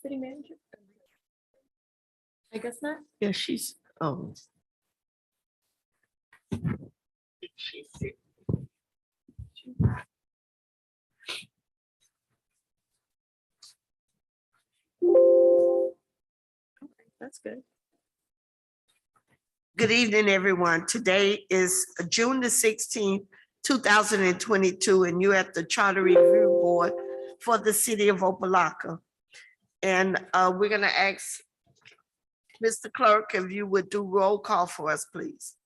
city manager? I guess not. Yeah, she's, oh. She's sick. Okay, that's good. Good evening, everyone. Today is June the 16th, 2022, and you're at the Charter Review Board for the city of Opa-locka. And we're gonna ask Mr. Clerk if you would do roll call for us, please.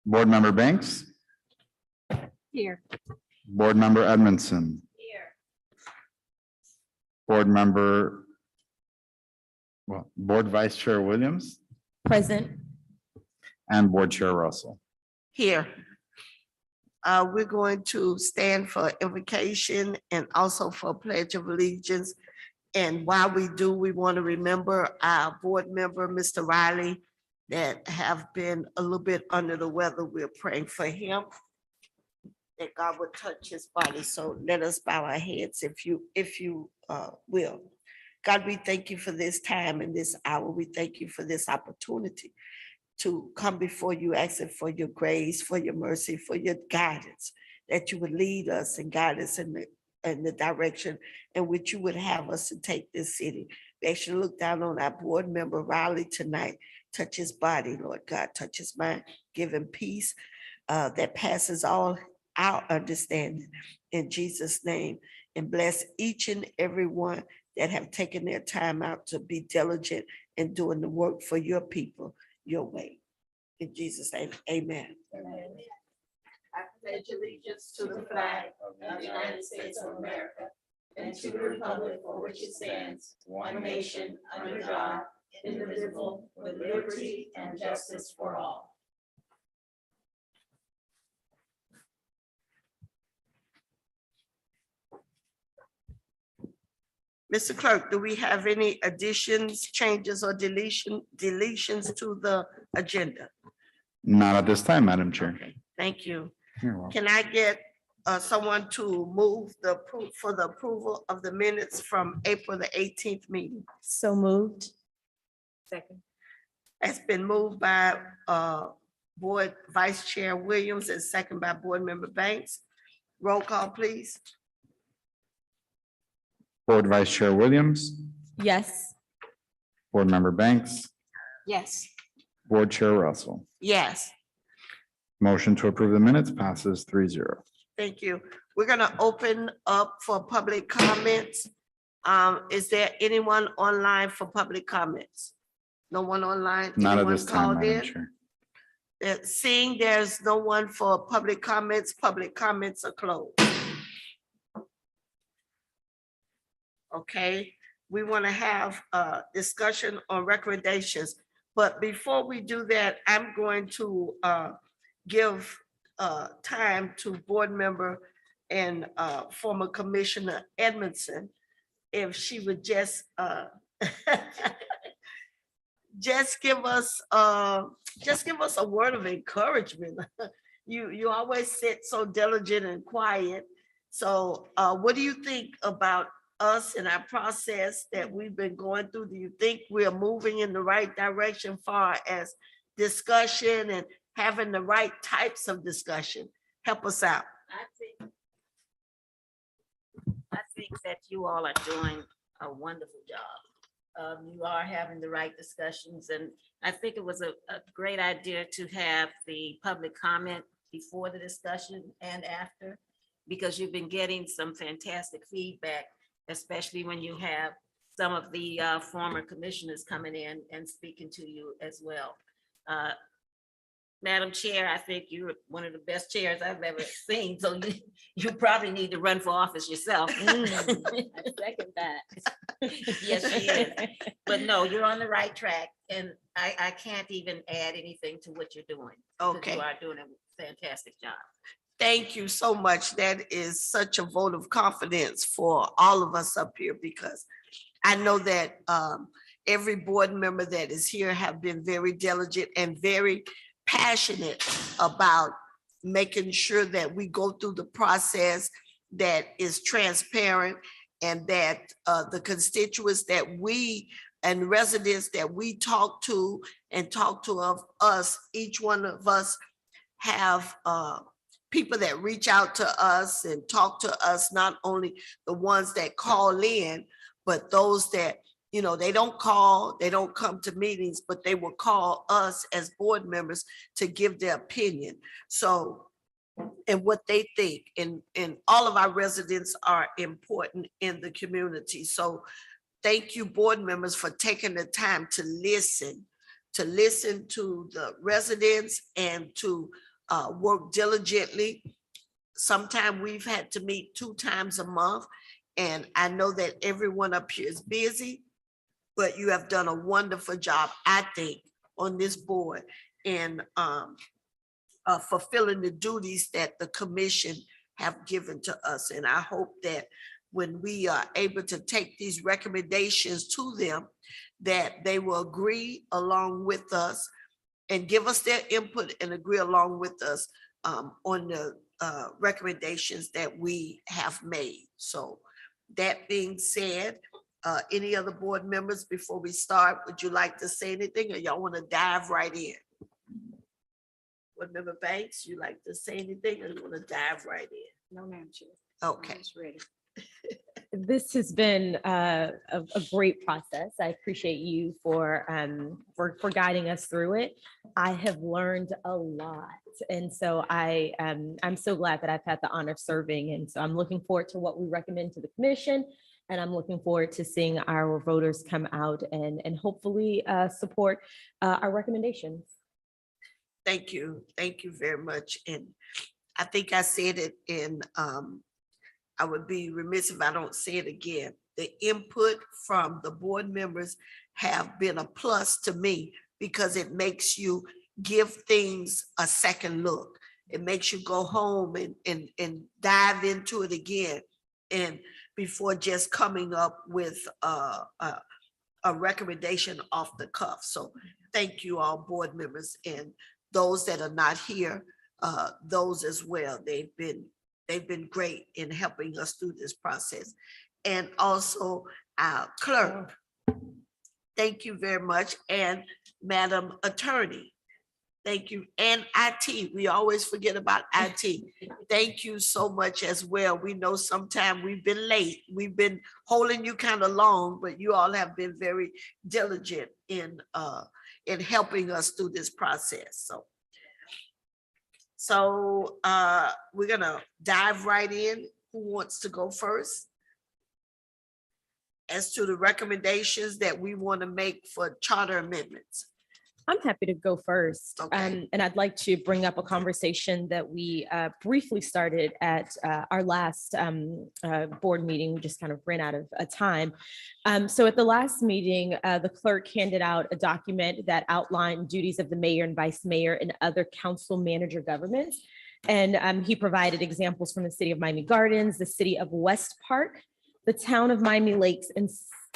Board Member Banks, Here. Board Member Edmondson, Here. Board Member, Board Vice Chair Williams, Present. and Board Chair Russell. Here. We're going to stand for invocation and also for pledge of allegiance. And while we do, we want to remember our board member, Mr. Riley, that have been a little bit under the weather. We're praying for him, that God would touch his body. So let us bow our heads if you will. God, we thank you for this time and this hour. We thank you for this opportunity to come before you, asking for your grace, for your mercy, for your guidance, that you would lead us and guide us in the direction in which you would have us to take this city. We actually look down on our board member Riley tonight, touch his body, Lord God, touch his mind, give him peace that passes all our understanding in Jesus' name, and bless each and every one that have taken their time out to be diligent in doing the work for your people, your way. In Jesus' name, amen. I pledge allegiance to the flag of the United States of America and to the republic for which it stands, one nation, under God, indivisible, with liberty and justice for all. Mr. Clerk, do we have any additions, changes, or deletions to the agenda? Not at this time, Madam Chair. Okay, thank you. You're welcome. Can I get someone to move for the approval of the minutes from April the 18th meeting? So moved. Second. It's been moved by Board Vice Chair Williams and second by Board Member Banks. Roll call, please. Board Vice Chair Williams, Yes. Board Member Banks, Yes. Board Chair Russell. Yes, Motion to approve the minutes passes 3-0. thank you. We're gonna open up for public comments. Is there anyone online for public comments? No one online? Not at Anyone this time, called Madam in? Chair. Seeing there's no one for public comments are closed. Okay, we want to have a discussion on recommendations, but before we do that, I'm going to give time to board member and former Commissioner Edmondson, if she would just just give us a word of encouragement. You always sit so diligent and quiet. So what do you think about us and our process that we've been going through? Do you think we're moving in the right direction far as discussion and having the right types of discussion? Help us out. I think that you all are doing a wonderful job. You are having the right discussions, and I think it was a great idea to have the public comment before the discussion and after, because you've been getting some fantastic feedback, especially when you have some of the former commissioners coming in and speaking to you as well. Madam Chair, I think you're one of the best chairs I've ever seen, so you probably need to run for office yourself. I second that. Yes, she is. But no, you're on the right track, and I can't even add anything to what you're doing. because Okay. You are doing a fantastic job. Thank you so much. That is such a vote of confidence for all of us up here, because I know that every board member that is here have been very diligent and very passionate about making sure that we go through the process that is transparent, and that the constituents that we and residents that we talk to of us, each one of us have people that reach out to us and talk to us, not only the ones that call in, but those that, you know, they don't call, they don't come to meetings, but they will call us as board members to give their opinion. So, and what they think, and all of our residents are important in the community. So thank you, board members, for taking the time to listen to the residents and to work diligently. Sometimes we've had to meet 2 times a month, and I know that everyone up here is busy, but you have done a wonderful job, I think, on this board in fulfilling the duties that the commission have given to us. And I hope that when we are able to take these recommendations to them, that they will agree along with us and give us their input and agree along with us on the recommendations that we have made. So that being said, any other board members before we start, would you like to say anything, or y'all want to dive right in? Board Member Banks, you like to say anything, or you want to dive right in? No, ma'am, Chair. Okay. Ready. This has been a great process. I appreciate you for guiding us through it. I have learned a lot. And so I'm so glad that I've had the honor of serving. And so I'm looking forward to what we recommend to the commission. And I'm looking forward to seeing our voters come out and hopefully support our recommendations. Thank you. Thank you very much. And I think I said it in, I would be remiss if I don't say it again. The input from the board members have been a plus to me, because it makes you give things a second look. It makes you go home and dive into it again, and before just coming up with a recommendation off the cuff. So thank you all, board members, and those that are not here, those as well. They've been great in helping us through this process. And also our clerk, thank you very much. And Madam Attorney, thank you. And IT, we always forget about IT. Thank you so much as well. We know sometimes we've been late. We've been holding you kind of long, but you all have been very diligent in helping us through this process. So we're gonna dive right in. Who wants to go first? As to the recommendations that we want to make for charter amendments. I'm happy to go first. Okay. And I'd like to bring up a conversation that we briefly started at our last board meeting. We just kind of ran out of time. So at the last meeting, the clerk handed out a document that outlined duties of the mayor and vice mayor and other council manager governments. And he provided examples from the city of Miami Gardens, the city of West Park, the town of Miami Lakes, and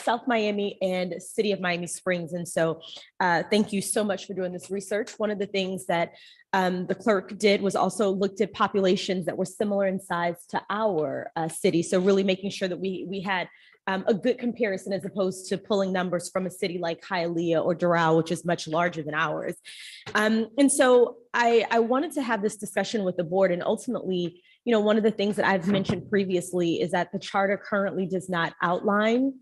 South Miami, and city of Miami Springs. And so thank you so much for doing this research. One of the things that the clerk did was also looked at populations that were similar in size to our city. So really making sure that we had a good comparison, as opposed to pulling numbers from a city like Hialeah or Doral, which is much larger than ours. And so I wanted to have this discussion with the board, and ultimately, you know, one of the things that I've mentioned previously is that the charter currently does not outline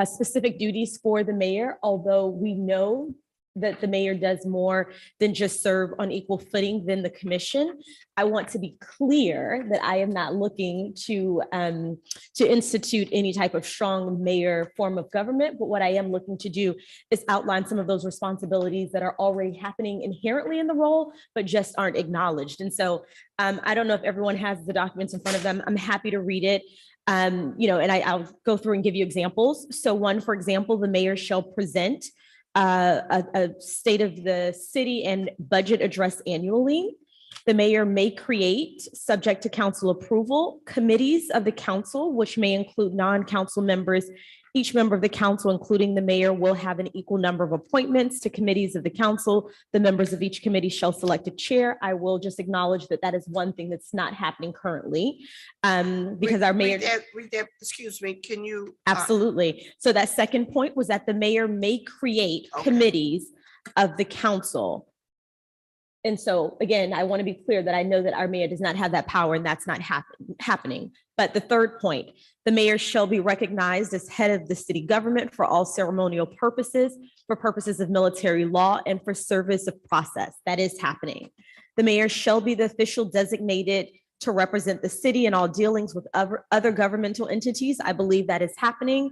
specific duties for the mayor, although we know that the mayor does more than just serve on equal footing than the commission. I want to be clear that I am not looking to institute any type of strong mayor form of government, but what I am looking to do is outline some of those responsibilities that are already happening inherently in the role, but just aren't acknowledged. And so I don't know if everyone has the documents in front of them. I'm happy to read it. You know, and I'll go through and give you examples. So one, for example, the mayor shall present a state of the city and budget address annually. The mayor may create, subject to council approval, committees of the council, which may include non-council members. Each member of the council, including the mayor, will have an equal number of appointments to committees of the council. The members of each committee shall select a chair. I will just acknowledge that that is one thing that's not happening currently, because our mayor. Read that, excuse me, can you? Absolutely. So that second point was that the mayor may create Okay. committees of the council. And so, again, I want to be clear that I know that our mayor does not have that power and that's not happening. But the third point, the mayor shall be recognized as head of the city government for all ceremonial purposes, for purposes of military law, and for service of process. That is happening. The mayor shall be the official designated to represent the city in all dealings with other governmental entities. I believe that is happening.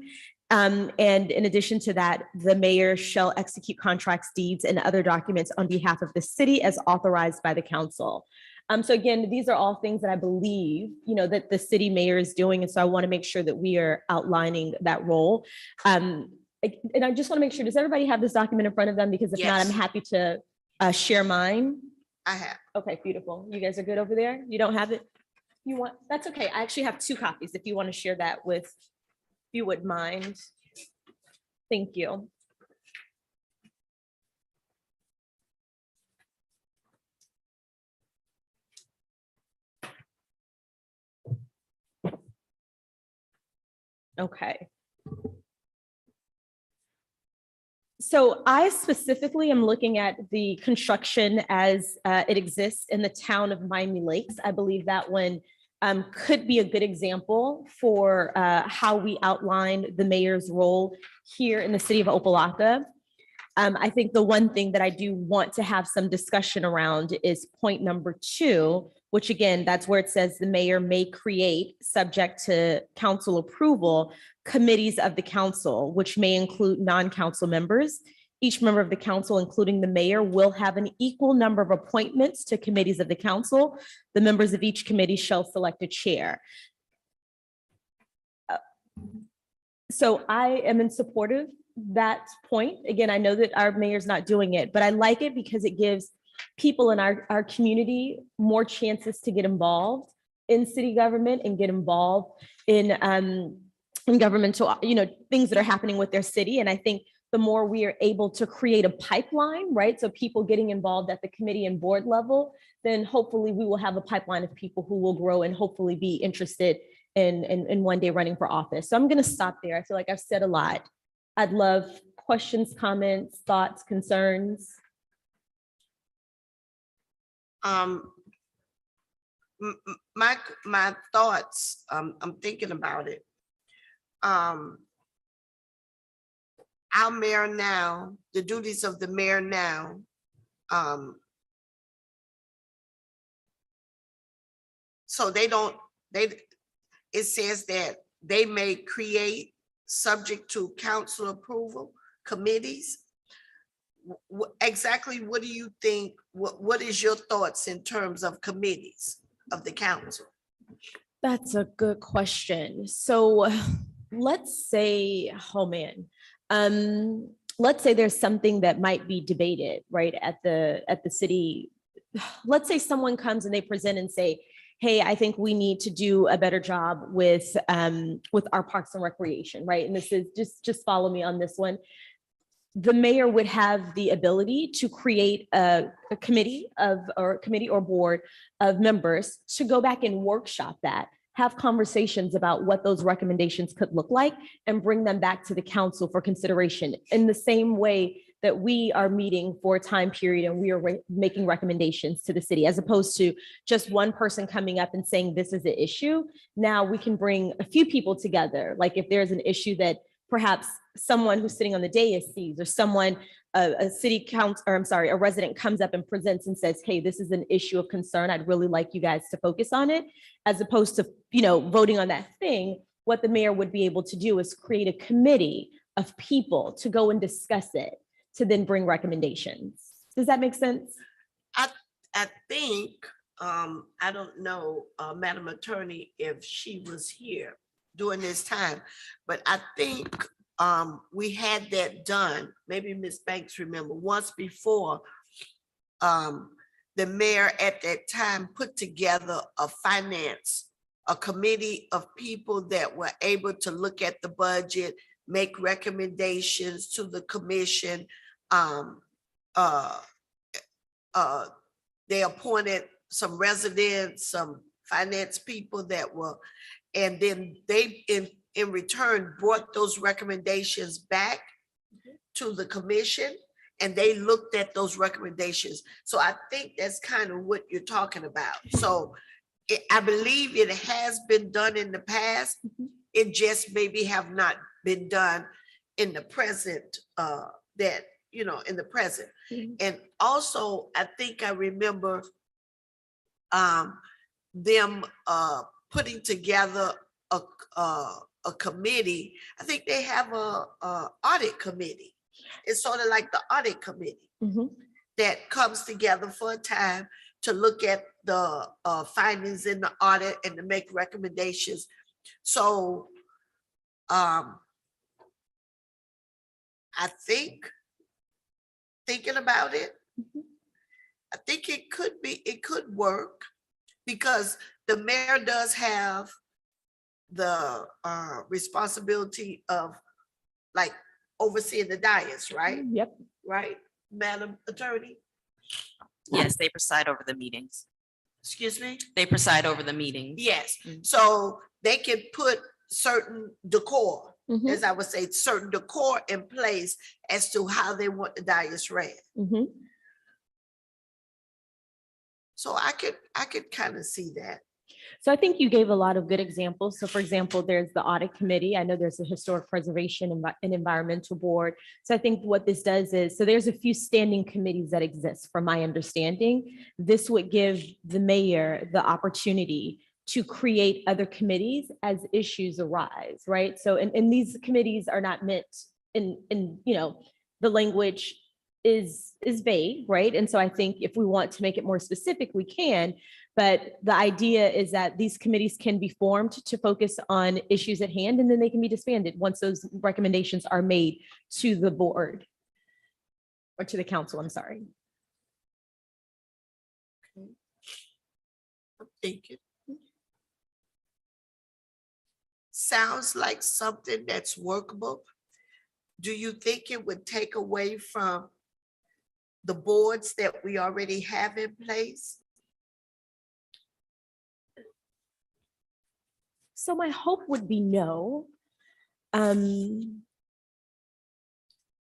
And in addition to that, the mayor shall execute contracts, deeds, and other documents on behalf of the city as authorized by the council. So again, these are all things that I believe, that the city mayor is doing. And so I want to make sure that we are outlining that role. And I just want to make sure, does everybody have this document in front of them? Because if not, I'm Yes. happy to share mine. I have. Okay, beautiful. You guys are good over there? You don't have it? You want, that's okay. I actually have 2 copies if you want to share that with, if you would mind. Thank you. Okay. So I specifically am looking at the construction as it exists in the town of Miami Lakes. I believe that one could be a good example for how we outline the mayor's role here in the city of Opa-locka. I think the one thing that I do want to have some discussion around is point number 2, which again, that's where it says the mayor may create, subject to council approval, committees of the council, which may include non-council members. Each member of the council, including the mayor, will have an equal number of appointments to committees of the council. The members of each committee shall select a chair. So I am in support of that point. Again, I know that our mayor's not doing it, but I like it because it gives people in our community more chances to get involved in city government and get involved in governmental, things that are happening with their city. And I think the more we are able to create a pipeline, right? So people getting involved at the committee and board level, then hopefully we will have a pipeline of people who will grow and hopefully be interested in one day running for office. So I'm going to stop there. I feel like I've said a lot. I'd love questions, comments, thoughts, concerns. My thoughts, I'm thinking about it. Our mayor now, the duties of the mayor now, so it says that they may create, subject to council approval, committees. Exactly what do you think, what is your thoughts in terms of committees of the council? That's a good question. So let's say, oh man, let's say there's something that might be debated, right, at the city. Let's say someone comes and they present and say, hey, I think we need to do a better job with our parks and recreation, right? And this is just follow me on this one. The mayor would have the ability to create a committee or board of members to go back and workshop that, have conversations about what those recommendations could look like, and bring them back to the council for consideration in the same way that we are meeting for a time period and we are making recommendations to the city, as opposed to just one person coming up and saying, this is the issue. Now we can bring a few people together. Like if there's an issue that perhaps someone who's sitting on the dais sees, or someone, a city council, or I'm sorry, a resident comes up and presents and says, hey, this is an issue of concern. I'd really like you guys to focus on it, as opposed to, voting on that thing. What the mayor would be able to do is create a committee of people to go and discuss it, to then bring recommendations. Does that make sense? I think, I don't know, Madam Attorney, if she was here during this time, but I think we had that done, maybe Ms. Banks remember, once before, the mayor at that time put together a committee of people that were able to look at the budget, make recommendations to the commission. They appointed some residents, some finance people that were, and then they in return brought those recommendations back to the commission, and they looked at those recommendations. So I think that's kind of what you're talking about. So I believe it has been done in the past. It just maybe have not been done in the present, in the present. And also, I think I remember them putting together a committee. I think they have a audit committee. It's sort of like the audit committee that comes together for a time to look at the findings in the audit and to make recommendations. So I think, thinking about it, I think it could work, because the mayor does have the responsibility of like overseeing the dais, right? Yep. Right, Madam Attorney? Yes, they preside over the meetings. Excuse me? They preside over the meetings. Yes, so they can put certain decor, Mhm. as I would say, certain decor in place as to how they want the dais ran. Mhm. So I could kind of see that. So I think you gave a lot of good examples. So for example, there's the audit committee. I know there's a historic preservation and environmental board. So I think what this does is, so there's a few standing committees that exist from my understanding. This would give the mayor the opportunity to create other committees as issues arise, right? So, and these committees are not meant in, the language is vague, right? And so I think if we want to make it more specific, we can. But the idea is that these committees can be formed to focus on issues at hand, and then they can be disbanded once those recommendations are made to the board or to the council, I'm sorry. I'm thinking. Sounds like something that's workable. Do you think it would take away from the boards that we already have in place? So my hope would be no.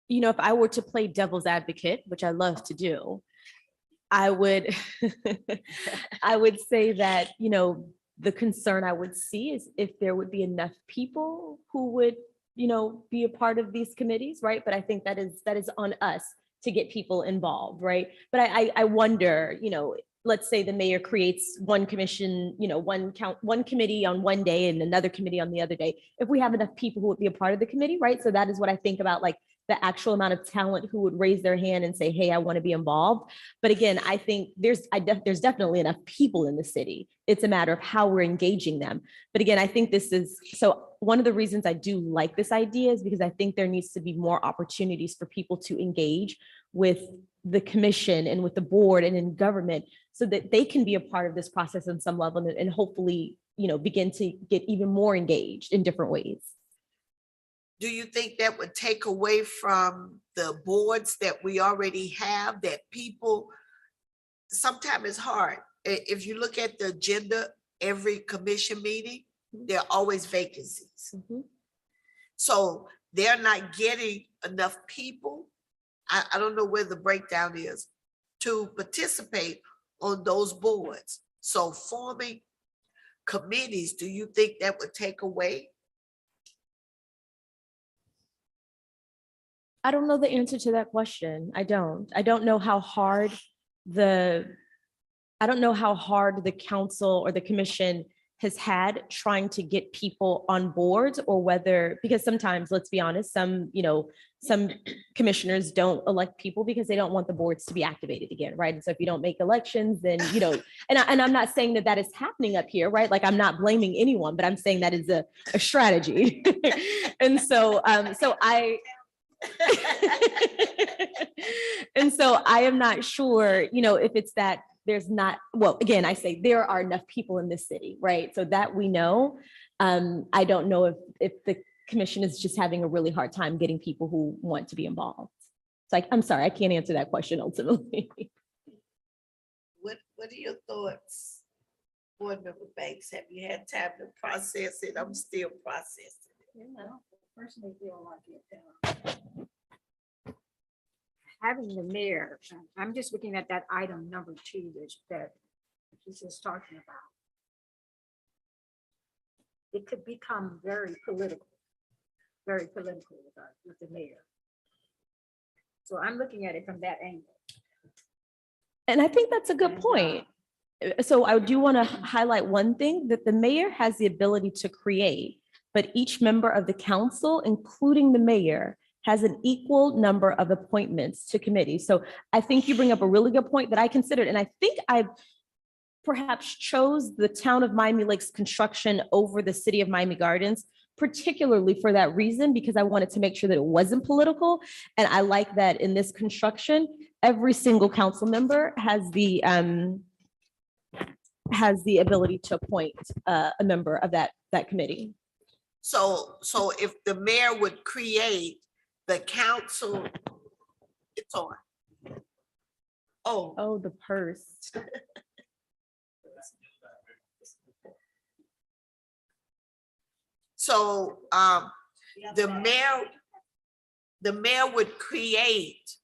If I were to play devil's advocate, which I love to do, I would I would say that, the concern I would see is if there would be enough people who would, be a part of these committees, right? But I think that is on us to get people involved, right? But I wonder, let's say the mayor creates one commission, one committee on one day and another committee on the other day. If we have enough people who would be a part of the committee, right? So that is what I think about, like the actual amount of talent who would raise their hand and say, hey, I want to be involved. But again, I think there's definitely enough people in the city. It's a matter of how we're engaging them. But again, I think so one of the reasons I do like this idea is because I think there needs to be more opportunities for people to engage with the commission and with the board and in government, so that they can be a part of this process on some level and hopefully, begin to get even more engaged in different ways. Do you think that would take away from the boards that we already have, that people, sometimes it's hard. If you look at the agenda, every commission meeting, there are always vacancies. So they're not getting enough people. I don't know where the breakdown is to participate on those boards. So forming committees, do you think that would take away? I don't know the answer to that question. I don't know how hard the council or the commission has had trying to get people on boards, or whether, because sometimes, let's be honest, some commissioners don't elect people because they don't want the boards to be activated again, right? And so if you don't make elections, then, and I'm not saying that is happening up here, right? Like, I'm not blaming anyone, but I'm saying that is a strategy. And so and so I am not sure, if it's that there's not, well, again, I say there are enough people in this city, right? So that we know. I don't know if the commission is just having a really hard time getting people who want to be involved. It's like, I'm sorry, I can't answer that question ultimately. What are your thoughts, Board Member Banks? Have you had time to process it? I'm still processing. Personally feel like it. Having the mayor, I'm just looking at that item number 2 that she's just talking about. It could become very political with the mayor. So I'm looking at it from that angle. And I think that's a good point. So I do want to highlight one thing, that the mayor has the ability to create, but each member of the council, including the mayor, has an equal number of appointments to committees. So I think you bring up a really good point that I considered, and I think I perhaps chose the town of Miami Lakes construction over the city of Miami Gardens, particularly for that reason, because I wanted to make sure that it wasn't political. And I like that in this construction, every single council member has the ability to appoint a member of that committee. So if the mayor would create the council, it's on. Oh, The purse. so the mayor would create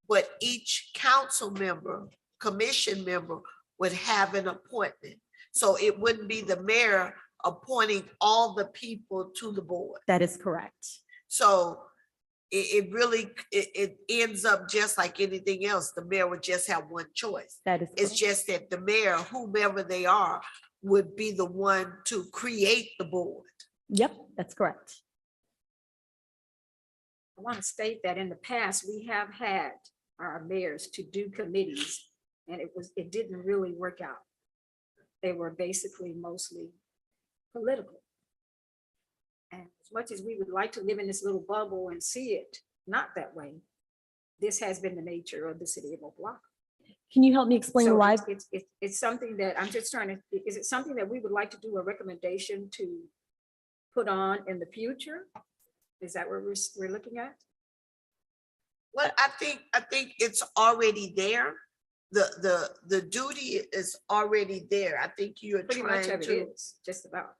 what each council member, commission member would have an appointment. So it wouldn't be the mayor appointing all the people to the board. That is correct. So it really ends up just like anything else. The mayor would just have one choice. That is It's correct. just that the mayor, whomever they are, would be the one to create the board. Yep, that's correct. I want to state that in the past, we have had our mayors to do committees, and it didn't really work out. They were basically mostly political. And as much as we would like to live in this little bubble and see it not that way, this has been the nature of the city of Opa-locka. Can you help me explain So why? it's something that I'm just trying to, is it something that we would like to do a recommendation to put on in the future? Is that what we're looking at? Well, I think it's already there. The duty is already there. I think you're Pretty much trying of it to. is, just about.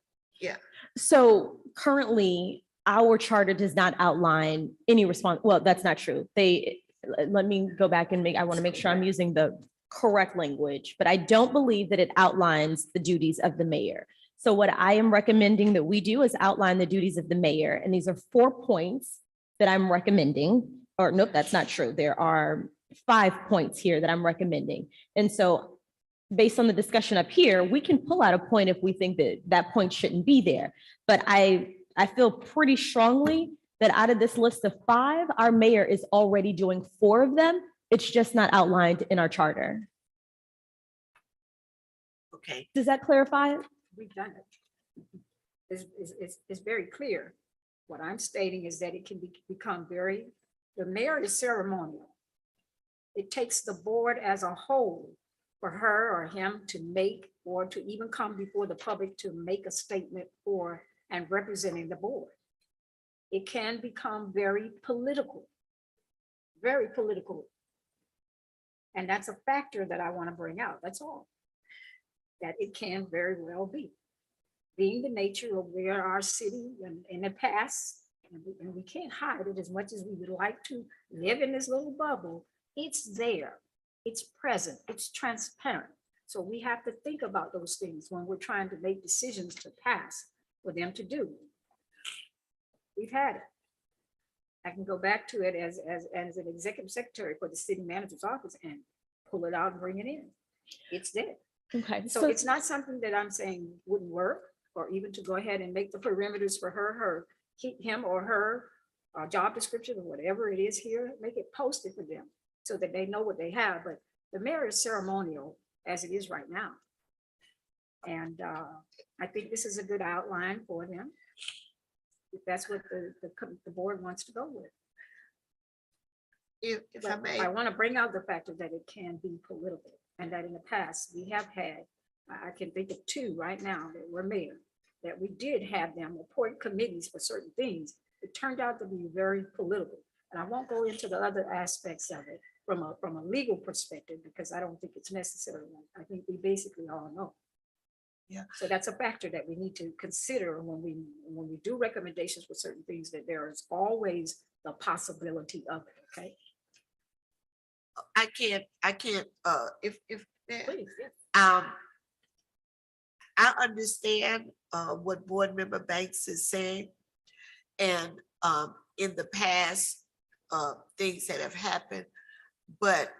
So currently, our charter does not outline any response. Well, that's not true. Let me go back and I want to make sure I'm using the correct language, but I don't believe that it outlines the duties of the mayor. So what I am recommending that we do is outline the duties of the mayor. And these are 4 points that I'm recommending, or nope, that's not true. There are 5 points here that I'm recommending. And so based on the discussion up here, we can pull out a point if we think that that point shouldn't be there. But I feel pretty strongly that out of this list of 5, our mayor is already doing 4 of them. It's just not outlined in our charter. Okay, Does that clarify? We've done it. It's very clear. What I'm stating is that it can become the mayor is ceremonial. It takes the board as a whole for her or him to make, or to even come before the public to make a statement for and representing the board. It can become very political. And that's a factor that I want to bring out, that's all. That it can very well be. Being the nature of where our city in the past, and we can't hide it as much as we would like to live in this little bubble, it's there, it's present, it's transparent. So we have to think about those things when we're trying to make decisions to pass for them to do. We've had it. I can go back to it as an executive secretary for the city manager's office and pull it out and bring it in. It's there. Okay. So it's not something that I'm saying wouldn't work, or even to go ahead and make the perimeters for him or her job description or whatever it is here, make it posted for them so that they know what they have. But the mayor is ceremonial as it is right now. And I think this is a good outline for them, if that's what the board wants to go with. if I But may. I want to bring out the factor that it can be political, and that in the past, we have had, I can think of two right now that were mayor, that we did have them appoint committees for certain things. It turned out to be very political. And I won't go into the other aspects of it from a legal perspective, because I don't think it's necessary. I think we basically all know. Yeah. So that's a factor that we need to consider when we do recommendations for certain things, that there is always the possibility of it, okay? I can't, if, Please, yeah. I understand, what Board Member Banks is saying. And, in the past, things that have happened, but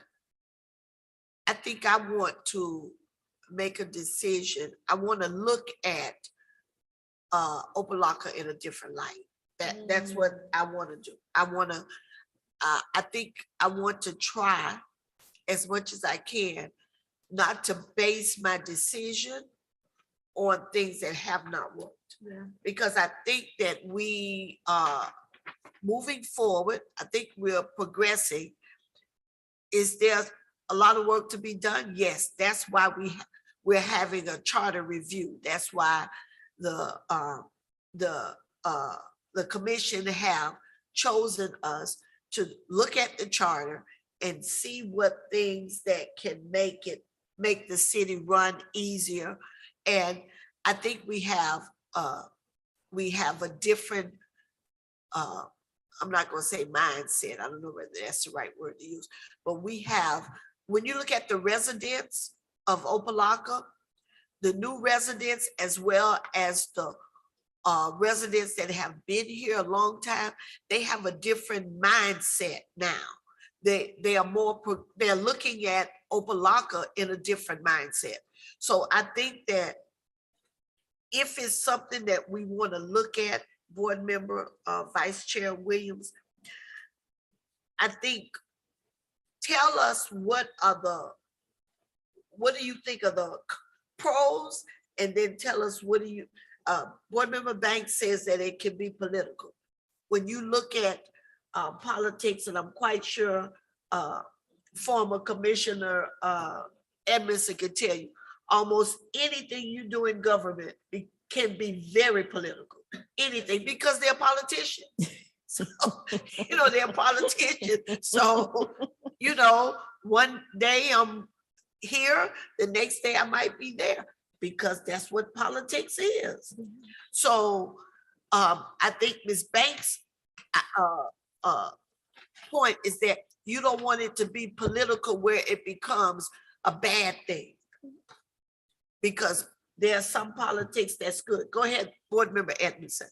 I think I want to make a decision. I want to look at, Opa-locka in a different light. That's what I want to do. I want to, I think I want to try as much as I can not to base my decision on things that have not worked. Yeah. Because I think that we are moving forward. I think we're progressing. Is there a lot of work to be done? Yes, that's why we're having a charter review. That's why the commission have chosen us to look at the charter and see what things that can make the city run easier. And I think we have a different, I'm not gonna say mindset, I don't know whether that's the right word to use, but when you look at the residents of Opa-locka, the new residents as well as the residents that have been here a long time, they have a different mindset now. They are more, they're looking at Opa-locka in a different mindset. So I think that if it's something that we want to look at, Board Member, Vice Chair Williams, I think, tell us what do you think are the pros, and then tell us what do you, Board Member Banks says that it can be political. When you look at politics, and I'm quite sure former Commissioner Edmondson can tell you, almost anything you do in government can be very political. Anything, because they're politicians. So, they're politicians. So, one day I'm here, the next day I might be there, because that's what politics is. So I think Ms. Banks' point is that you don't want it to be political where it becomes a bad thing. Because there's some politics that's good. Go ahead, Board Member Edmondson.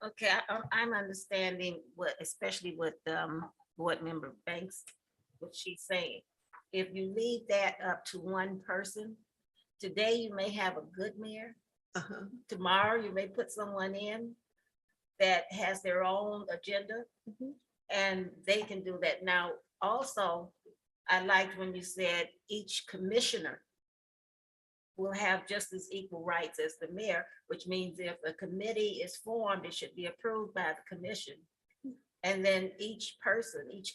Okay, I'm understanding especially with Board Member Banks, what she's saying. If you leave that up to one person, today you may have a good mayor. Tomorrow you may put someone in that has their own agenda, and they can do that. Now, also, I liked when you said each commissioner will have just as equal rights as the mayor, which means if a committee is formed, it should be approved by the commission. And then each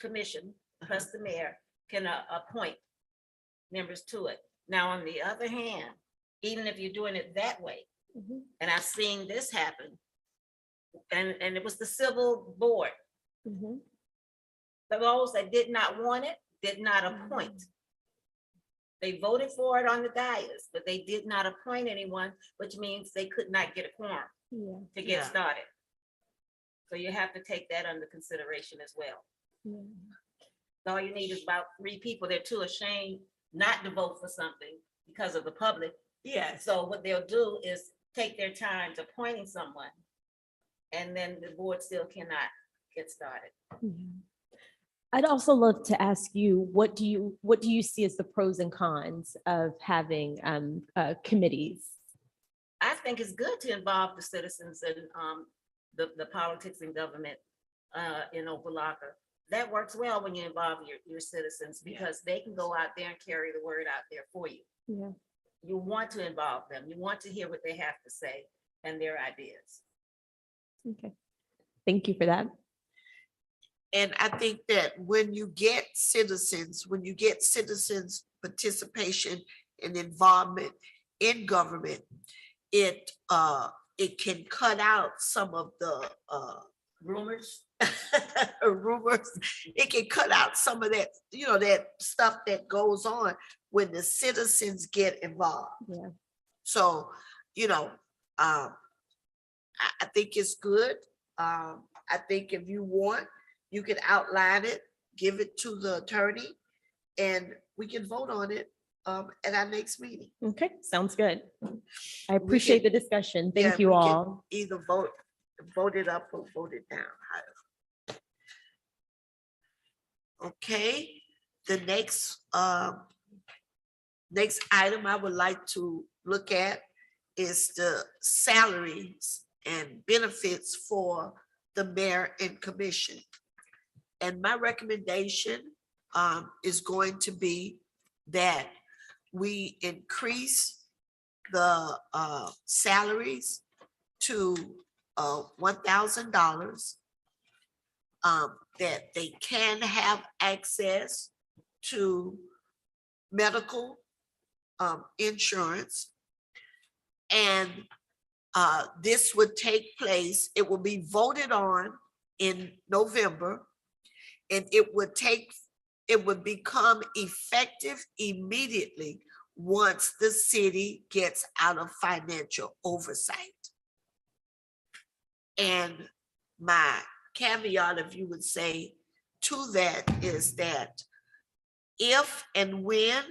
commission, plus the mayor, can appoint members to it. Now, on the other hand, even if you're doing it that way, and I've seen this happen, and it was the civil board. Those that did not want it, did not appoint. They voted for it on the dais, but they did not appoint anyone, which means they could not get a quorum to get started. So you have to take that under consideration as well. All you need is about 3 people. They're too ashamed not to vote for something because of the public. Yeah. So what they'll do is take their time to appointing someone, and then the board still cannot get started. I'd also love to ask you, what do you see as the pros and cons of having committees? I think it's good to involve the citizens in the politics and government in Opa-locka. That works well when you involve your citizens, because they can go out there and carry the word out there for you. You want to involve them. You want to hear what they have to say and their ideas. Okay, thank you for that. And I think that when you get citizens participation and involvement in government, it can cut out some of the Rumors? rumors. It can cut out some of that, that stuff that goes on when the citizens get involved. Yeah. So, I think it's good. I think if you want, you can outline it, give it to the attorney, and we can vote on it at our next meeting. Okay, sounds good. I appreciate the discussion. Yeah, Thank you we can all. Either vote it up or vote it down. Okay, the next item I would like to look at is the salaries and benefits for the mayor and commission. And my recommendation is going to be that we increase the salaries to $1,000, that they can have access to medical insurance. And this would take place, it will be voted on in November, and it would become effective immediately once the city gets out of financial oversight. And my caveat, if you would say, to that is that if and when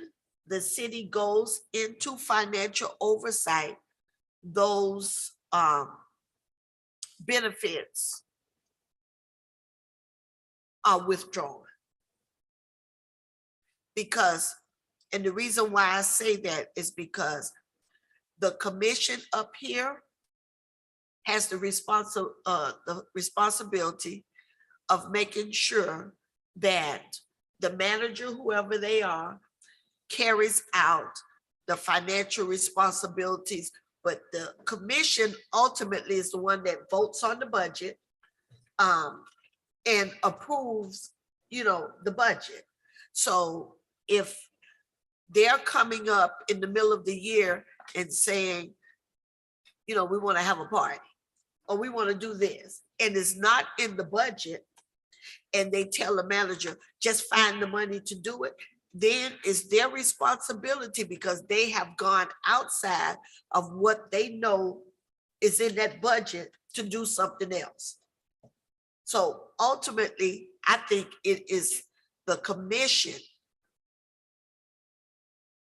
the city goes into financial oversight, those benefits are withdrawn. Because, and the reason why I say that is because the commission up here has the responsibility of making sure that the manager, whoever they are, carries out the financial responsibilities, but the commission ultimately is the one that votes on the budget and approves, the budget. So if they're coming up in the middle of the year and saying, we want to have a party, or we want to do this, and it's not in the budget, and they tell the manager, just find the money to do it, then it's their responsibility because they have gone outside of what they know is in that budget to do something else. So ultimately, I think it is the commission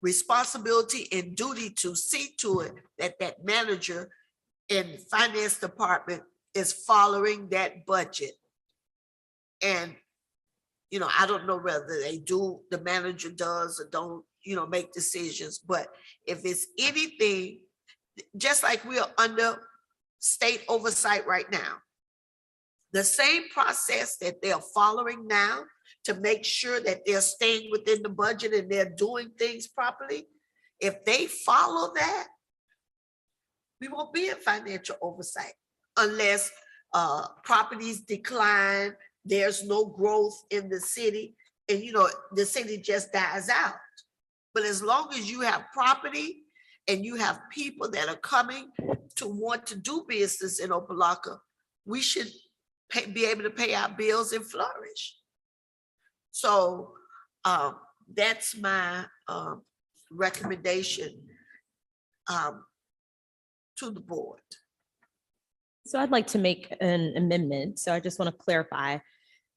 responsibility and duty to see to it that that manager in finance department is following that budget. And, I don't know whether they do, the manager does or don't, make decisions, but if it's anything, just like we are under state oversight right now, the same process that they're following now to make sure that they're staying within the budget and they're doing things properly, if they follow that, we won't be in financial oversight unless properties decline, there's no growth in the city, and the city just dies out. But as long as you have property and you have people that are coming to want to do business in Opa-locka, we should be able to pay our bills and flourish. So that's my recommendation to the board. So I'd like to make an amendment. So I just want to clarify.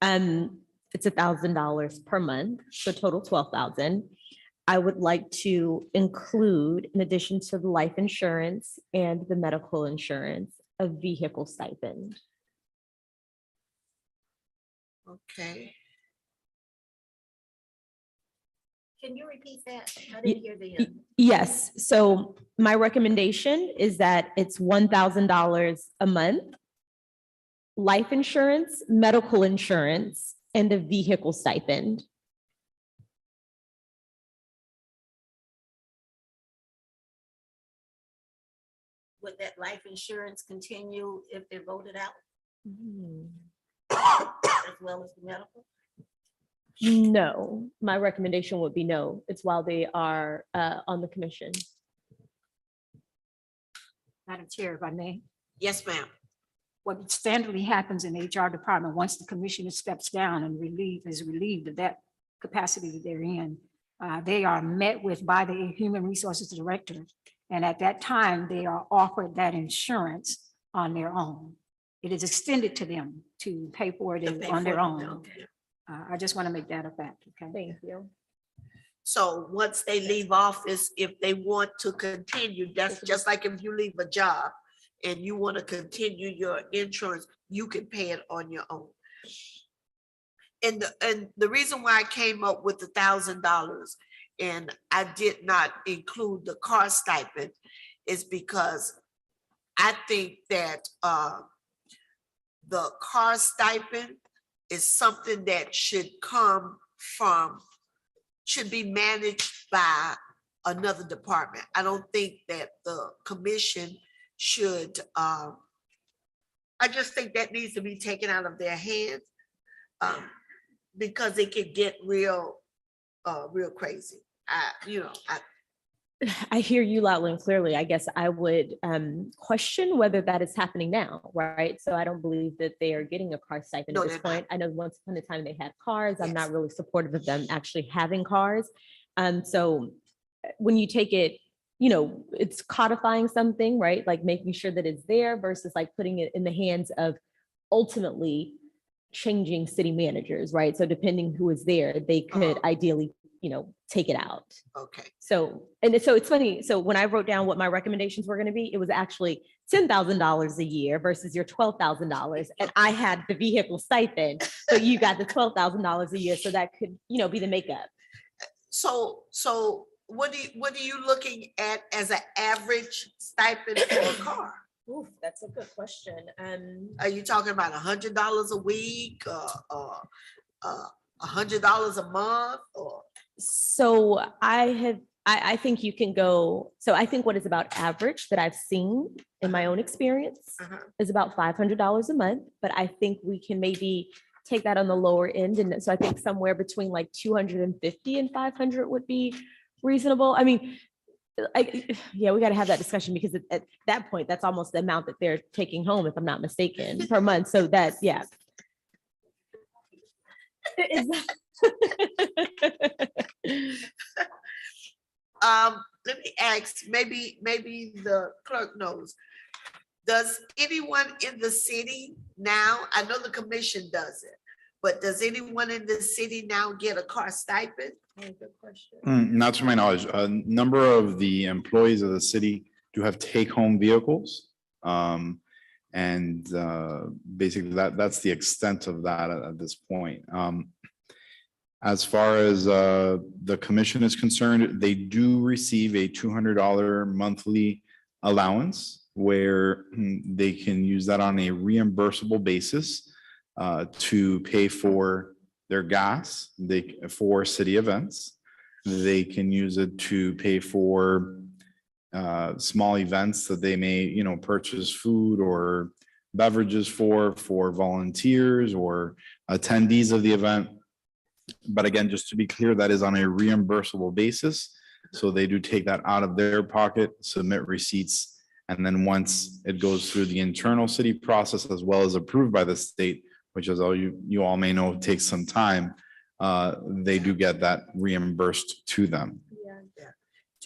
It's $1,000 per month, so total 12,000. I would like to include, in addition to the life insurance and the medical insurance, a vehicle stipend. Okay. Can you repeat that? I didn't hear the. Yes, so my recommendation is that it's $1,000 a month, life insurance, medical insurance, and a vehicle stipend. Would that life insurance continue if they're voted out? as well as the medical? No, my recommendation would be no. It's while they are on the commission. Madam Chair, if I may. Yes, ma'am. What standardly happens in the HR department, once the commissioner steps down and is relieved of that capacity that they're in, they are met with by the human resources director. And at that time, they are offered that insurance on their own. It is extended to them to pay for To it pay on their for it, own. okay. I just want to make that a fact, okay? Thank you. So once they leave office, if they want to continue, that's just like if you leave a job and you want to continue your insurance, you can pay it on your own. And the reason why I came up with $1,000 and I did not include the car stipend is because I think that the car stipend is something that should be managed by another department. I don't think that the commission should, I just think that needs to be taken out of their hands. Because it could get real crazy. I hear you loudly and clearly. I guess I would question whether that is happening now, right? So I don't believe that they are getting a car stipend No, at this they're not. point. I know once upon a time they had cars. I'm Yes. not really supportive of them actually having cars. So when you take it, it's codifying something, right? Like making sure that it's there versus like putting it in the hands of ultimately changing city managers, right? So depending who is there, they could ideally, take it out. Okay. So it's funny. So when I wrote down what my recommendations were going to be, it was actually $10,000 a year versus your $12,000. And I had the vehicle stipend, but you got the $12,000 a year. So that could, be the makeup. So what are you looking at as an average stipend for a car? Oof, that's a good question. Are you talking about $100 a week or $100 a month or? So I think you can go, so I think what is about average that I've seen in my own experience is about $500 a month, but I think we can maybe take that on the lower end. And so I think somewhere between like 250 and 500 would be reasonable. I mean, we got to have that discussion because at that point, that's almost the amount that they're taking home, if I'm not mistaken, per month. So that, yeah. Let me ask, maybe the clerk knows. Does anyone in the city now, I know the commission does it, but does anyone in the city now get a car stipend? Good question. Not to my knowledge, a number of the employees of the city do have take-home vehicles. And basically that's the extent of that at this point. As far as the commission is concerned, they do receive a $200 monthly allowance where they can use that on a reimbursable basis to pay for their gas, for city events. They can use it to pay for small events that they may, purchase food or beverages for volunteers or attendees of the event. But again, just to be clear, that is on a reimbursable basis. So they do take that out of their pocket, submit receipts, and then once it goes through the internal city process as well as approved by the state, which as all you all may know takes some time, they do get that reimbursed to them. Yeah,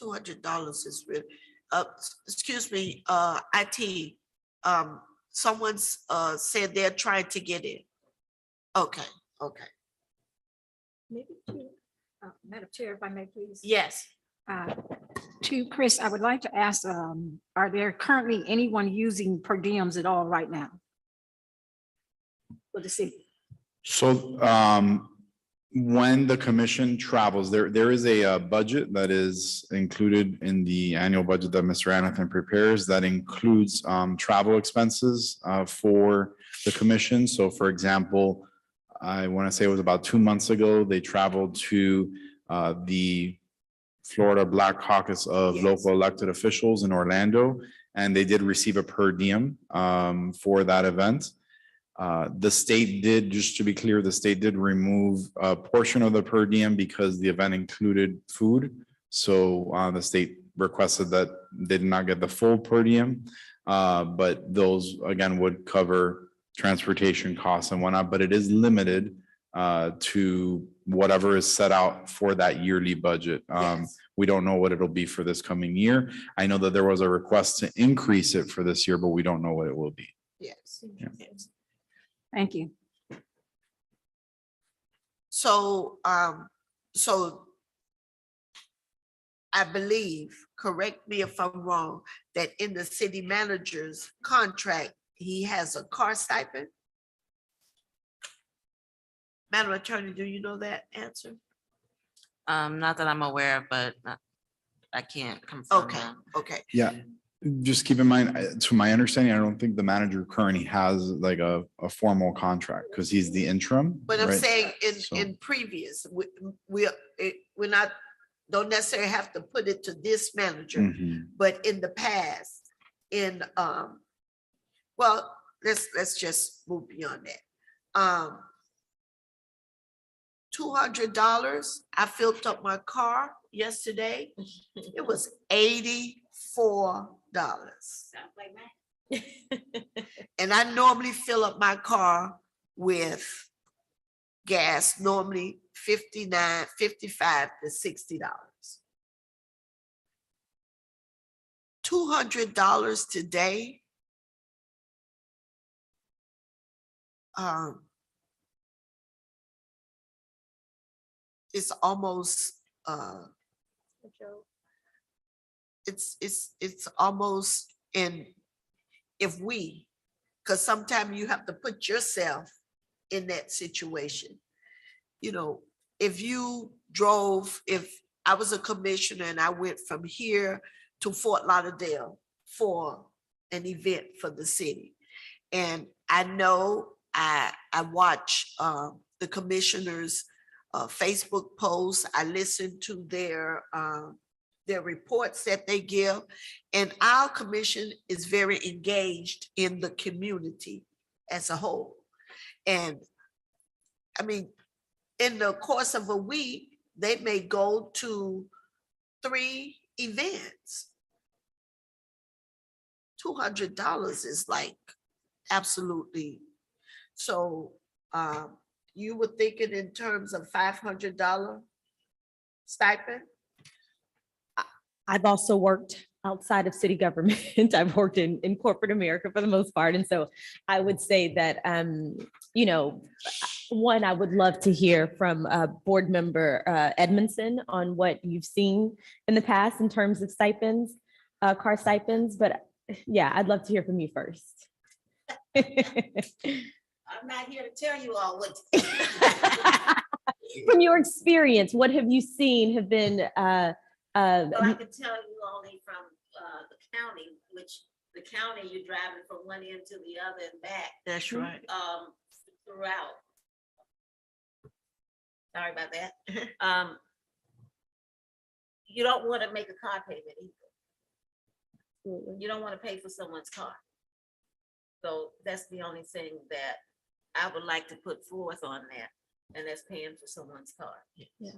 $200 is really, excuse me, IT, someone's said they're trying to get in. Okay. Maybe Madam Chair, if I may please. Yes. To Chris, I would like to ask, are there currently anyone using per diems at all right now? For the city? So when the commission travels, there is a budget that is included in the annual budget that Mr. Anathan prepares that includes travel expenses for the commission. So for example, I want to say it was about 2 months ago, they traveled to the Florida Black Caucus of local elected officials in Orlando, and they did receive a per diem for that event. The state did, just to be clear, the state did remove a portion of the per diem because the event included food. So the state requested that they did not get the full per diem. But those, again, would cover transportation costs and whatnot, but it is limited to whatever is set out for that yearly budget. Yes. We don't know what it'll be for this coming year. I know that there was a request to increase it for this year, but we don't know what it will be. Yes. Yeah. Yes. Thank you. So, so I believe, correct me if I'm wrong, that in the city manager's contract, he has a car stipend? Madam Attorney, do you know that answer? Not that I'm aware of, but I can't confirm Okay, that. okay. Yeah, just keep in mind, to my understanding, I don't think the manager currently has like a formal contract because he's the interim. But I'm right? saying So- in previous, we're not, don't necessarily have to put it to this manager, Mhm. but in the past, well, let's just move beyond that. $200, I filled up my car yesterday. It was $84. Sounds like mine. And I normally fill up my car with gas, normally $59, $55 to $60. $200 today. It's almost it's almost in, if we, because sometimes you have to put yourself in that situation. You know, if you drove, if I was a commissioner and I went from here to Fort Lauderdale for an event for the city, and I know I watch the commissioners' Facebook posts, I listen to their reports that they give, and our commission is very engaged in the community as a whole. And I mean, in the course of a week, they may go to 3 events. $200 is like absolutely. So you were thinking in terms of $500 stipend? I've also worked outside of city government. I've worked in corporate America for the most part. And so I would say that, you know, one, I would love to hear from board member Edmondson on what you've seen in the past in terms of stipends, car stipends. But yeah, I'd love to hear from you first. I'm not here to tell you all what. From your experience, what have you seen have been Well, I can tell you only from the county, which the county, you're driving from one end to the other and back That's right. throughout. Sorry about that. You don't want to make a car payment either. You don't want to pay for someone's car. So that's the only thing that I would like to put forth on that, and that's paying for someone's car. Yeah.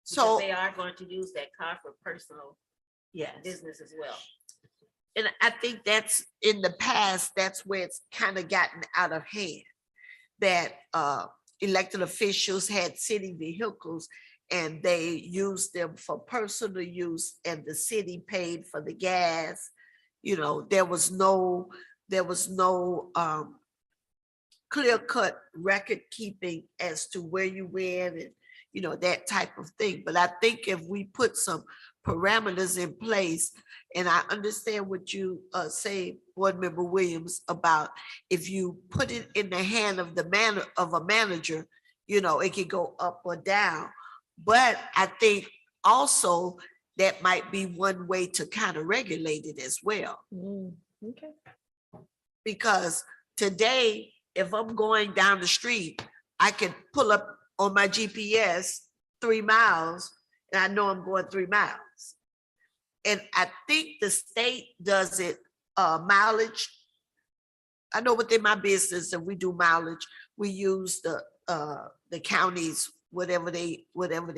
So, They are going to use that car for personal yes. business as well. And I think that's in the past, that's where it's kind of gotten out of hand. That elected officials had city vehicles and they used them for personal use, and the city paid for the gas. You know, there was no clear-cut record keeping as to where you went and, you know, that type of thing. But I think if we put some parameters in place, and I understand what you say, Board Member Williams, about if you put it in the hand of a manager, you know, it could go up or down. But I think also that might be one way to kind of regulate it as well. Okay. Because today, if I'm going down the street, I can pull up on my GPS 3 miles, and I know I'm going 3 miles. And I think the state does it mileage I know within my business, if we do mileage, we use the counties, whatever they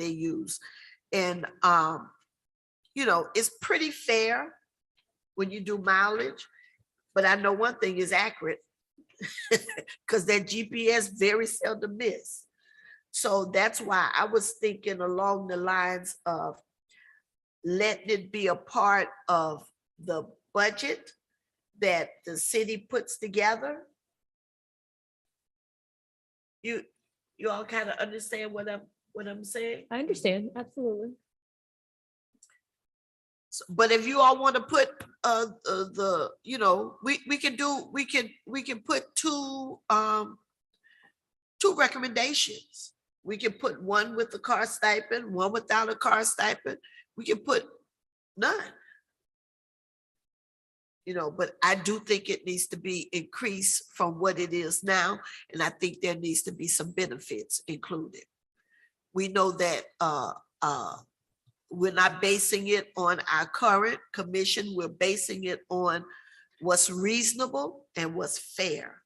use. And, you know, it's pretty fair when you do mileage, but I know one thing is accurate because that GPS very seldom miss. So that's why I was thinking along the lines of letting it be a part of the budget that the city puts together. You all kind of understand what I'm saying? I understand, absolutely. But if you all want to put the, you know, we can put two recommendations. We can put one with the car stipend, one without a car stipend. We can put none. You know, but I do think it needs to be increased from what it is now. And I think there needs to be some benefits included. We know that we're not basing it on our current commission. We're basing it on what's reasonable and what's fair.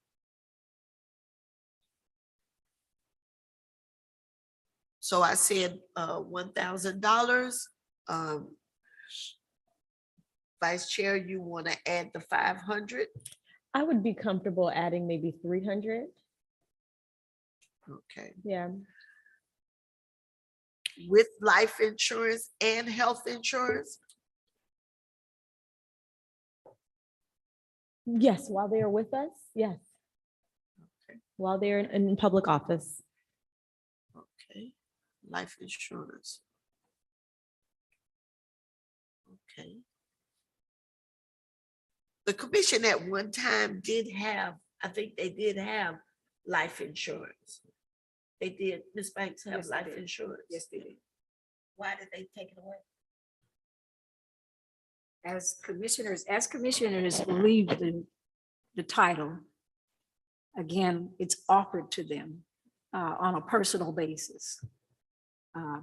So I said $1,000. Vice Chair, you want to add the 500? I would be comfortable adding maybe 300. Okay. Yeah. With life insurance and health insurance? Yes, while they are with us, yes. Okay. While they're in public office. Okay, life insurance. Okay. The commission at one time did have, I think they did have life insurance. They did, Ms. Banks have Yes, they life did. insurance. Yes, they did. Why did they take it away? As commissioners leave the title, again, it's offered to them on a personal basis.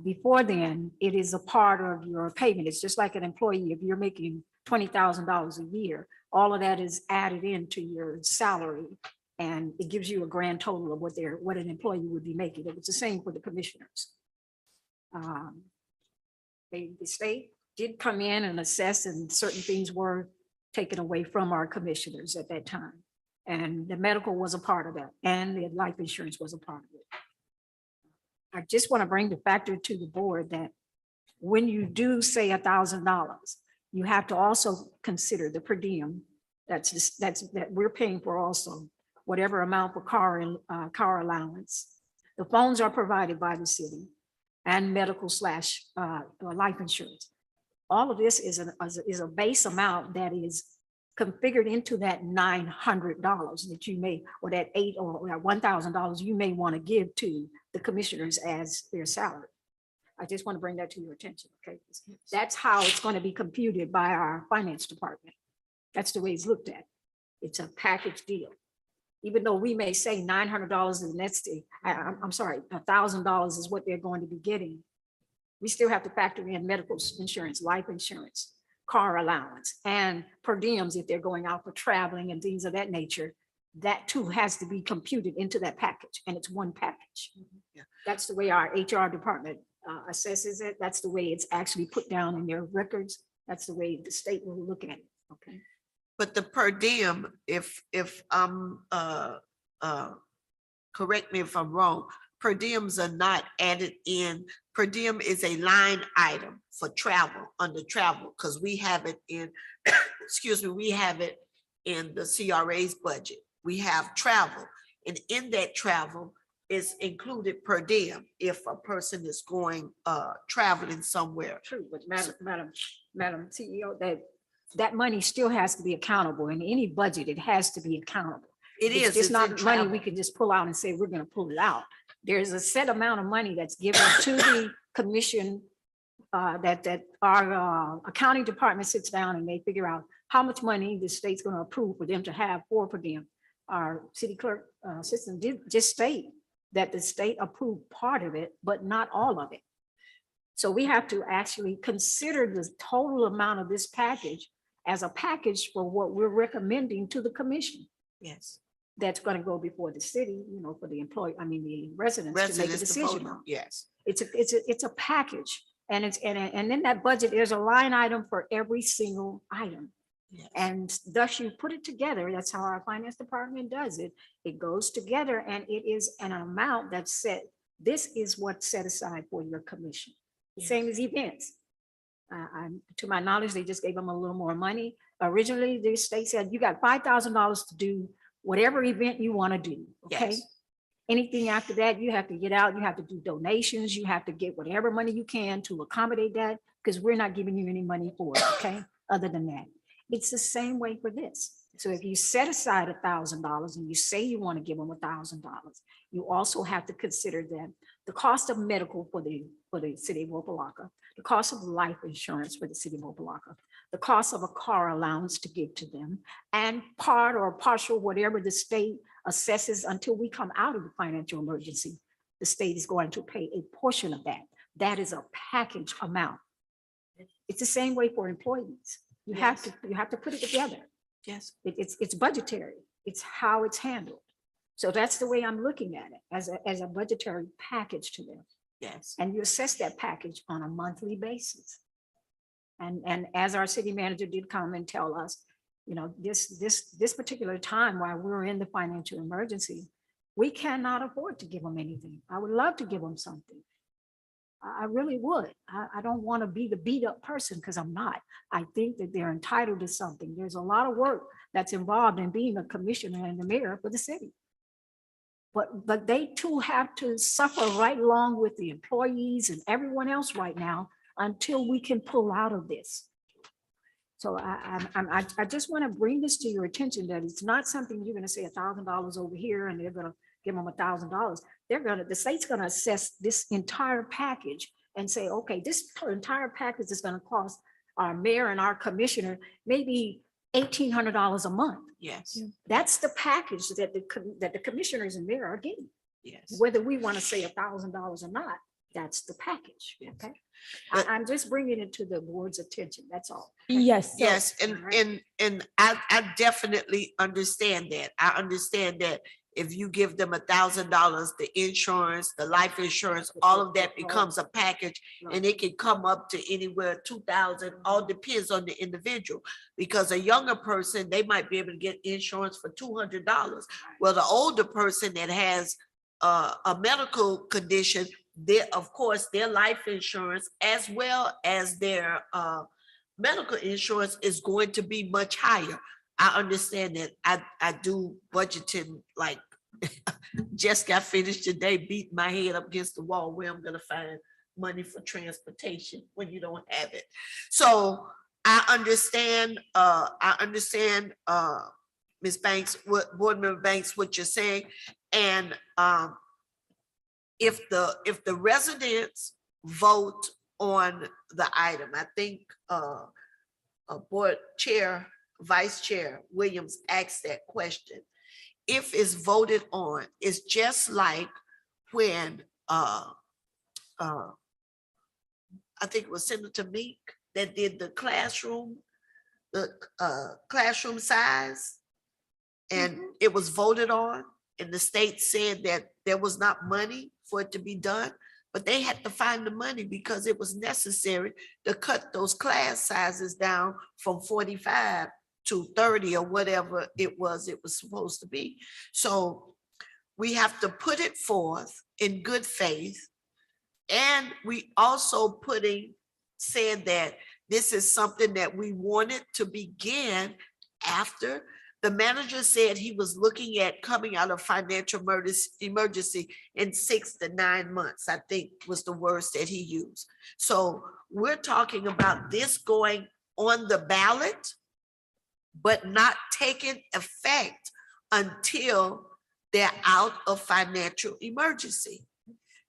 Before then, it is a part of your payment. It's just like an employee. If you're making $20,000 a year, all of that is added into your salary, and it gives you a grand total of what an employee would be making. It was the same for the commissioners. The state did come in and assess, and certain things were taken away from our commissioners at that time. And the medical was a part of that, and the life insurance was a part of it. I just want to bring the factor to the board that when you do say $1,000, you have to also consider the per diem that we're paying for, also whatever amount for car allowance. The phones are provided by the city, and medical / life insurance. All of this is a base amount that is configured into that $900 that you may, or that $800 or $1,000 you may want to give to the commissioners as their salary. I just want to bring that to your attention, okay? That's how it's going to be computed by our finance department. That's the way it's looked at. It's a package deal. Even though we may say $900 and that's I'm sorry, $1,000 is what they're going to be getting, we still have to factor in medical insurance, life insurance, car allowance, and per diems if they're going out for traveling and things of that nature. That too has to be computed into that package, and it's one package. Yeah. That's the way our HR department assesses it. That's the way it's actually put down in their records. That's the way the state will look at it, okay? But the per diem, if I'm correct me if I'm wrong, per diems are not added in. Per diem is a line item for travel, under travel, because we have it in, excuse me, we have it in the CRA's budget. We have travel, and in that travel is included per diem if a person is going traveling somewhere. True, but Madam CEO, that money still has to be accountable. In any budget, it has to be accountable. It is. It's just in not money travel. we can just pull out and say, we're gonna pull it out. There's a set amount of money that's given to the commission that our accounting department sits down and they figure out how much money the state's gonna approve for them to have for per diem. Our city clerk system did just state that the state approved part of it, but not all of it. So we have to actually consider the total amount of this package as a package for what we're recommending to the commission. Yes. that's gonna go before the city, for the the residents to make a Residents to decision vote on. on, yes. It's a package, and in that budget, there's a line item for every single item. Yes. And thus you put it together. That's how our finance department does it. It goes together and it is an amount that's set. This is what's set aside for your commission. The same as events. To my knowledge, they just gave them a little more money. Originally, the state said you got $5,000 to do whatever event you want to do. Okay. Yes. Anything after that, you have to get out, you have to do donations, you have to get whatever money you can to accommodate that, because we're not giving you any money for it, okay? Other than that, it's the same way for this. So if you set aside $1,000 and you say you want to give them $1,000, you also have to consider that the cost of medical for the city of Opa-locka, the cost of life insurance for the city of Opa-locka, the cost of a car allowance to give to them, and part or partial, whatever the state assesses until we come out of the financial emergency, the state is going to pay a portion of that. That is a package amount. It's the same way for employees. You have to put it together. Yes. It's budgetary. It's how it's handled. So that's the way I'm looking at it, as a budgetary package to them. Yes. And you assess that package on a monthly basis. And as our city manager did come and tell us, this particular time while we're in the financial emergency, we cannot afford to give them anything. I would love to give them something. I really would. I don't want to be the beat up person, because I'm not. I think that they're entitled to something. There's a lot of work that's involved in being a commissioner and the mayor for the city. But they too have to suffer right along with the employees and everyone else right now until we can pull out of this. So I just want to bring this to your attention, that it's not something you're going to say $1,000 over here and they're going to give them $1,000. The state's going to assess this entire package and say, okay, this entire package is going to cost our mayor and our commissioner maybe $1,800 a month. Yes. That's the package that the commissioners and mayor are getting. Yes. Whether we want to say $1,000 or not, that's the package. Okay. I'm just bringing it to the board's attention. That's all. Yes. so- Yes, and I definitely understand that. I understand that if you give them $1,000, the insurance, the life insurance, all of that becomes a package, and it can come up to anywhere 2,000. All depends on the individual, because a younger person, they might be able to get insurance for $200. Well, the older person that has a medical condition, of course, their life insurance as well as their medical insurance is going to be much higher. I understand that. I do budgeting, like just got finished today, beating my head up against the wall where I'm gonna find money for transportation when you don't have it. So I understand, Ms. Banks, what Board Member Banks, what you're saying. And if the residents vote on the item, I think Board Chair, Vice Chair Williams asked that question. If it's voted on, it's just like when I think it was Senator Meek that did the classroom size, and it was voted on, and the state said that there was not money for it to be done, but they had to find the money because it was necessary to cut those class sizes down from 45 to 30 or whatever it was supposed to be. So we have to put it forth in good faith. And we also said that this is something that we wanted to begin after. The manager said he was looking at coming out of financial emergency in 6 to 9 months, I think was the words that he used. So we're talking about this going on the ballot, but not taking effect until they're out of financial emergency.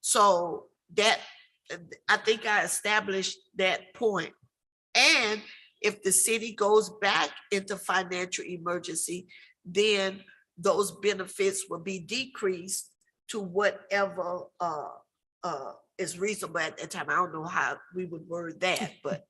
So that, I think I established that point. And if the city goes back into financial emergency, then those benefits will be decreased to whatever is reasonable at that time. I don't know how we would word that, but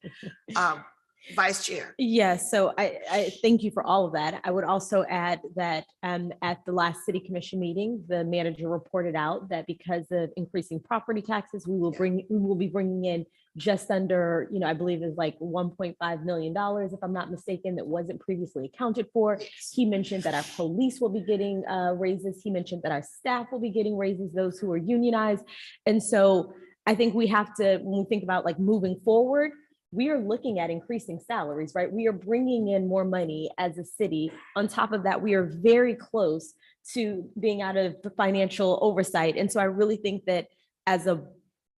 Vice Chair. Yes, so I thank you for all of that. I would also add that at the last city commission meeting, the manager reported out that because of increasing property taxes, we will be bringing in just under, I believe is like $1.5 million, if I'm not mistaken, that wasn't previously accounted for. He mentioned that our police will be getting raises. He mentioned that our staff will be getting raises, those who are unionized. And so I think we have to, when we think about like moving forward, we are looking at increasing salaries, right? We are bringing in more money as a city. On top of that, we are very close to being out of the financial oversight. And so I really think that as a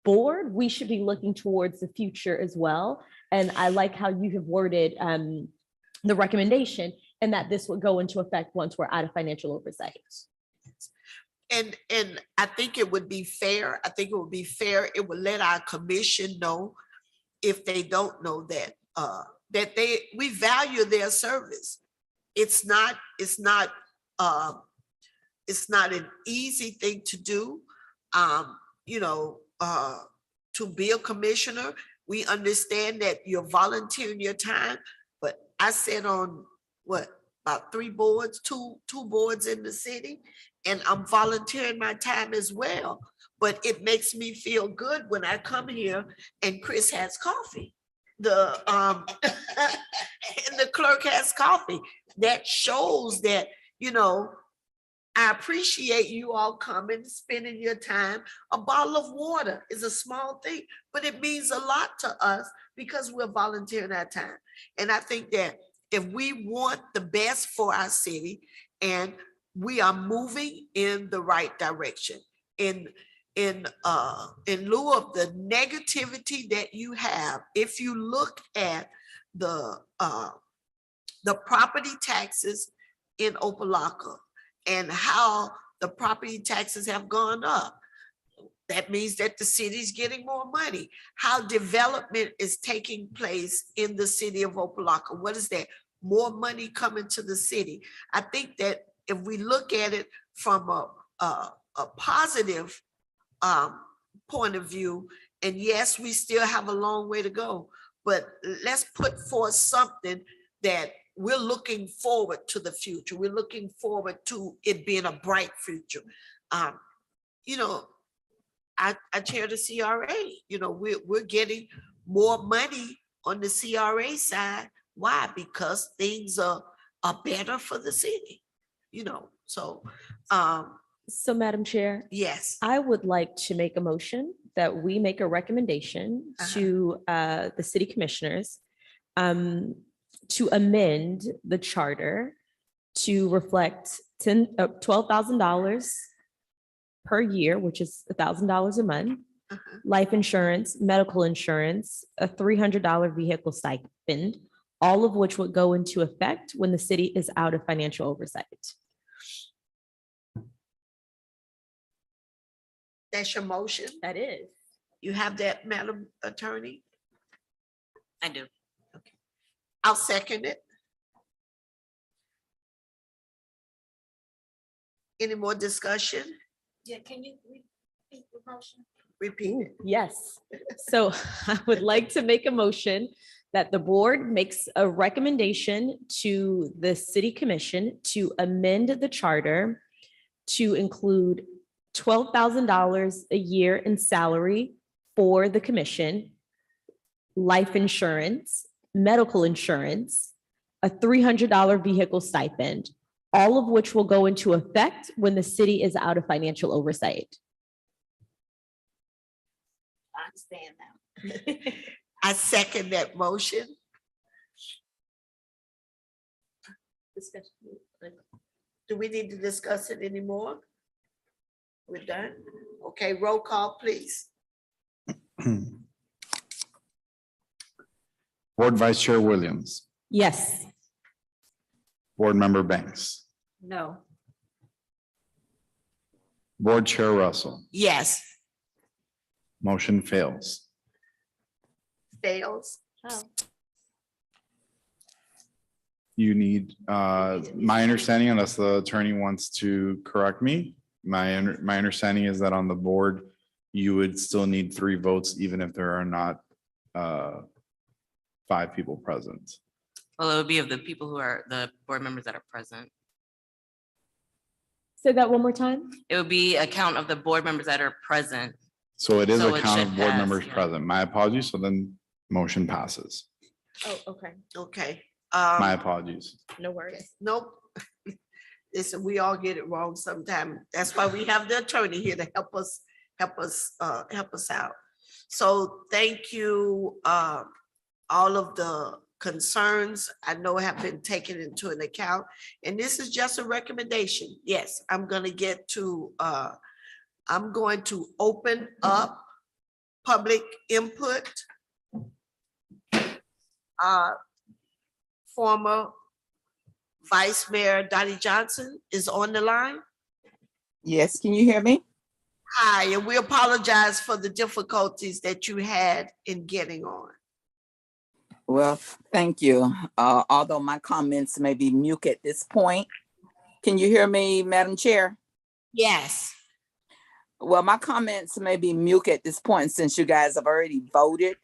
board, we should be looking towards the future as well. And I like how you have worded the recommendation and that this would go into effect once we're out of financial oversight. And I think it would be fair. I think it would be fair. It would let our commission know, if they don't know that, that we value their service. It's not an easy thing to do. To be a commissioner, we understand that you're volunteering your time, but I sit on about 3 boards, two boards in the city, and I'm volunteering my time as well. But it makes me feel good when I come here and Chris has coffee. And the clerk has coffee. That shows that, I appreciate you all coming, spending your time. A bottle of water is a small thing, but it means a lot to us because we're volunteering our time. And I think that if we want the best for our city and we are moving in the right direction, in lieu of the negativity that you have, if you look at the property taxes in Opa-locka and how the property taxes have gone up, that means that the city's getting more money. How development is taking place in the city of Opa-locka. What is that? More money coming to the city. I think that if we look at it from a positive point of view, and yes, we still have a long way to go, but let's put forth something that we're looking forward to the future. We're looking forward to it being a bright future. I chair the CRA. We're getting more money on the CRA side. Why? Because things are better for the city. So Madam Chair, yes. I would like to make a motion that we make a recommendation to the city commissioners to amend the charter to reflect $12,000 per year, which is $1,000 a month, life insurance, medical insurance, a $300 vehicle stipend, all of which would go into effect when the city is out of financial oversight. That's your motion? That is. You have that, Madam Attorney? I do. Okay. I'll second it. Any more discussion? Yeah, can you repeat the motion? Repeat it. Yes. So I would like to make a motion that the board makes a recommendation to the city commission to amend the charter to include $12,000 a year in salary for the commission, life insurance, medical insurance, a $300 vehicle stipend, all of which will go into effect when the city is out of financial oversight. I understand now. I second that motion. Do we need to discuss it anymore? We're done? Okay, roll call, please. Board Vice Chair Williams, Yes. Board Member Banks, No. Board Chair Russell, Yes. motion fails. Fails. You need, my understanding, unless the attorney wants to correct me, my understanding is that on the board, you would still need 3 votes, even if there are not 5 people present. Well, it would be of the people who are the board members that are present. Say that one more time. It would be a count of the board members that are present. So it is So a it count should of board pass, members yeah. present. My apologies. So then motion passes. Oh, okay. Okay. My apologies. No worries. Nope. Listen, we all get it wrong sometime. That's why we have the attorney here to help us out. So thank you, all of the concerns I know have been taken into an account. And this is just a recommendation. Yes, I'm going to open up public input. Former Vice Mayor Dottie Johnson is on the line. Yes, can you hear me? Hi, and we apologize for the difficulties that you had in getting on. Well, thank you. Although my comments may be mute at this point. Can you hear me, Madam Chair? Yes. Well, my comments may be mute at this point since you guys have already voted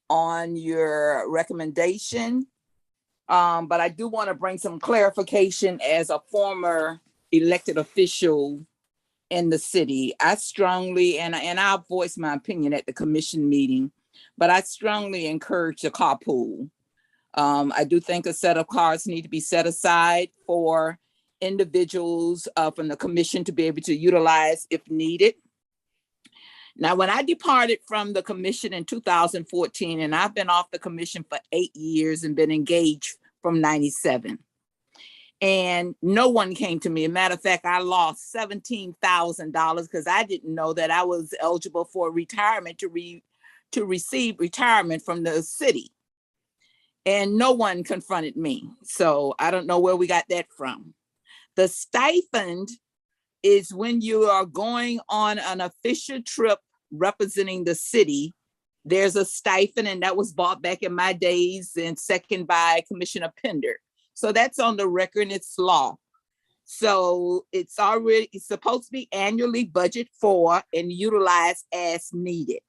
on your recommendation. But I do want to bring some clarification as a former elected official in the city. I strongly, and I'll voice my opinion at the commission meeting, but I strongly encourage the carpool. I do think a set of cars need to be set aside for individuals from the commission to be able to utilize if needed. Now, when I departed from the commission in 2014, and I've been off the commission for 8 years and been engaged from 97. And no one came to me. As a matter of fact, I lost $17,000 because I didn't know that I was eligible for retirement to receive retirement from the city. And no one confronted me. So I don't know where we got that from. The stipend is when you are going on an official trip representing the city. There's a stipend, and that was bought back in my days and second by Commissioner Pender. So that's on the record and it's law. So it's supposed to be annually budgeted for and utilized as needed.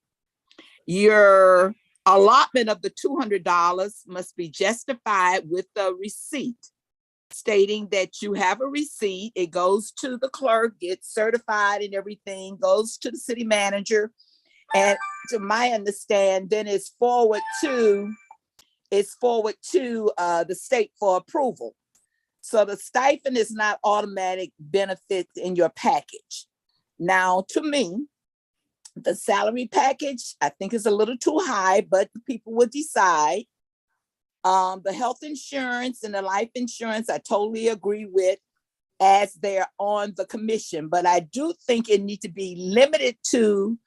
Your allotment of the $200 must be justified with a receipt stating that you have a receipt. It goes to the clerk, gets certified and everything, goes to the city manager. And to my understand, then it's forward to the state for approval. So the stipend is not automatic benefit in your package. Now, to me, the salary package, I think is a little too high, but people will decide. The health insurance and the life insurance, I totally agree with as they're on the commission, but I do think it needs to be limited to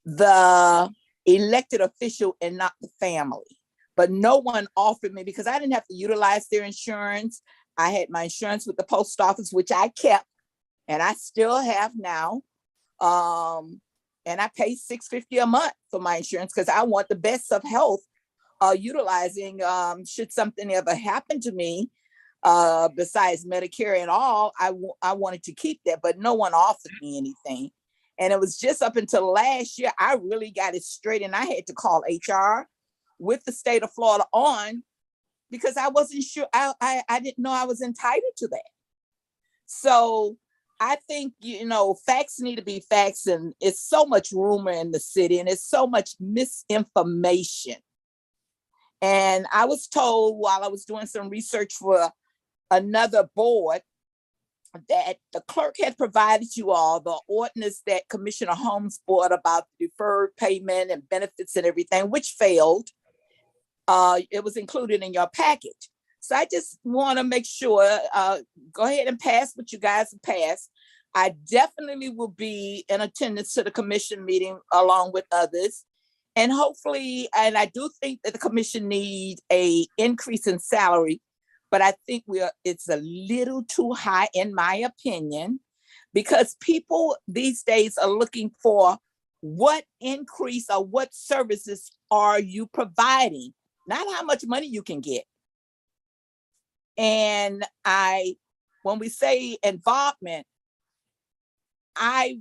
the elected official and not the family. But no one offered me because I didn't have to utilize their insurance. I had my insurance with the post office, which I kept, and I still have now. And I pay $650 a month for my insurance because I want the best of health. Utilizing should something ever happen to me, besides Medicare and all, I wanted to keep that, but no one offered me anything. And it was just up until last year, I really got it straight, and I had to call HR with the state of Florida on because I wasn't sure, I didn't know I was entitled to that. So I think, facts need to be facts, and it's so much rumor in the city, and it's so much misinformation. And I was told while I was doing some research for another board that the clerk had provided you all the ordinance that Commissioner Holmes brought about deferred payment and benefits and everything, which failed. It was included in your package. So I just want to make sure, go ahead and pass what you guys have passed. I definitely will be in attendance to the commission meeting along with others. And hopefully, and I do think that the commission needs an increase in salary, but I think it's a little too high in my opinion, because people these days are looking for what increase or what services are you providing, not how much money you can get. And when we say involvement, I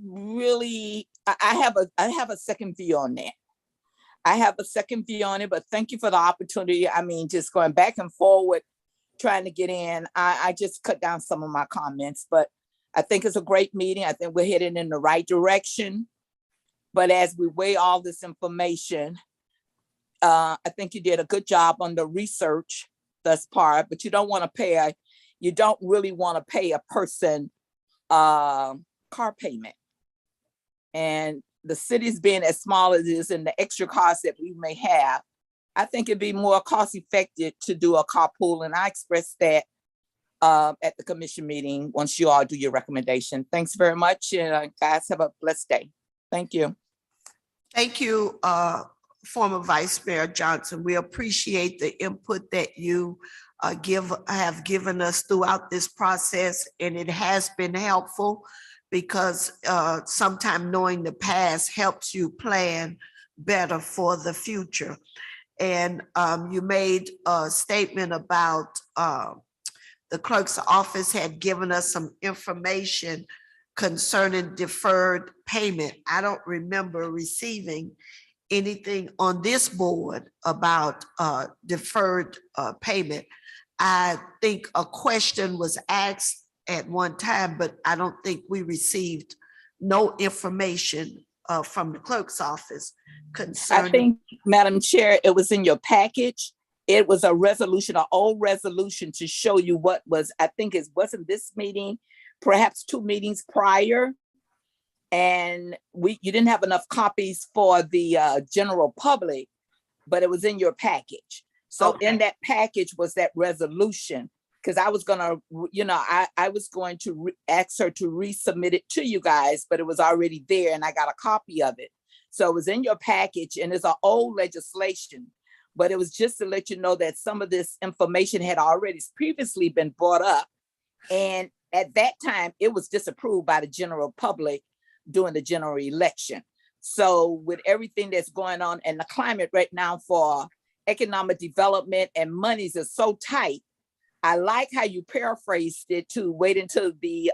have a second view on that. I have a second view on it, but thank you for the opportunity. I mean, just going back and forward, trying to get in. I just cut down some of my comments, but I think it's a great meeting. I think we're heading in the right direction. But as we weigh all this information, I think you did a good job on the research thus far, but you don't really want to pay a person car payment. And the cities being as small as it is and the extra costs that we may have, I think it'd be more cost effective to do a carpool. And I expressed that at the commission meeting once you all do your recommendation. Thanks very much. Guys, have a blessed day. Thank you. Thank you, former Vice Mayor Johnson. We appreciate the input that you have given us throughout this process, and it has been helpful because sometimes knowing the past helps you plan better for the future. And you made a statement about the clerk's office had given us some information concerning deferred payment. I don't remember receiving anything on this board about deferred payment. I think a question was asked at one time, but I don't think we received no information from the clerk's office concerning. I think, Madam Chair, it was in your package. It was a resolution, an old resolution to show you what was, I think it wasn't this meeting, perhaps 2 meetings prior. And you didn't have enough copies for the general public, but it was in your package. So Okay. in that package was that resolution, because I was gonna, I was going to ask her to resubmit it to you guys, but it was already there and I got a copy of it. So it was in your package and it's an old legislation, but it was just to let you know that some of this information had already previously been brought up. And at that time, it was disapproved by the general public during the general election. So with everything that's going on and the climate right now for economic development and monies is so tight, I like how you paraphrased it to wait until the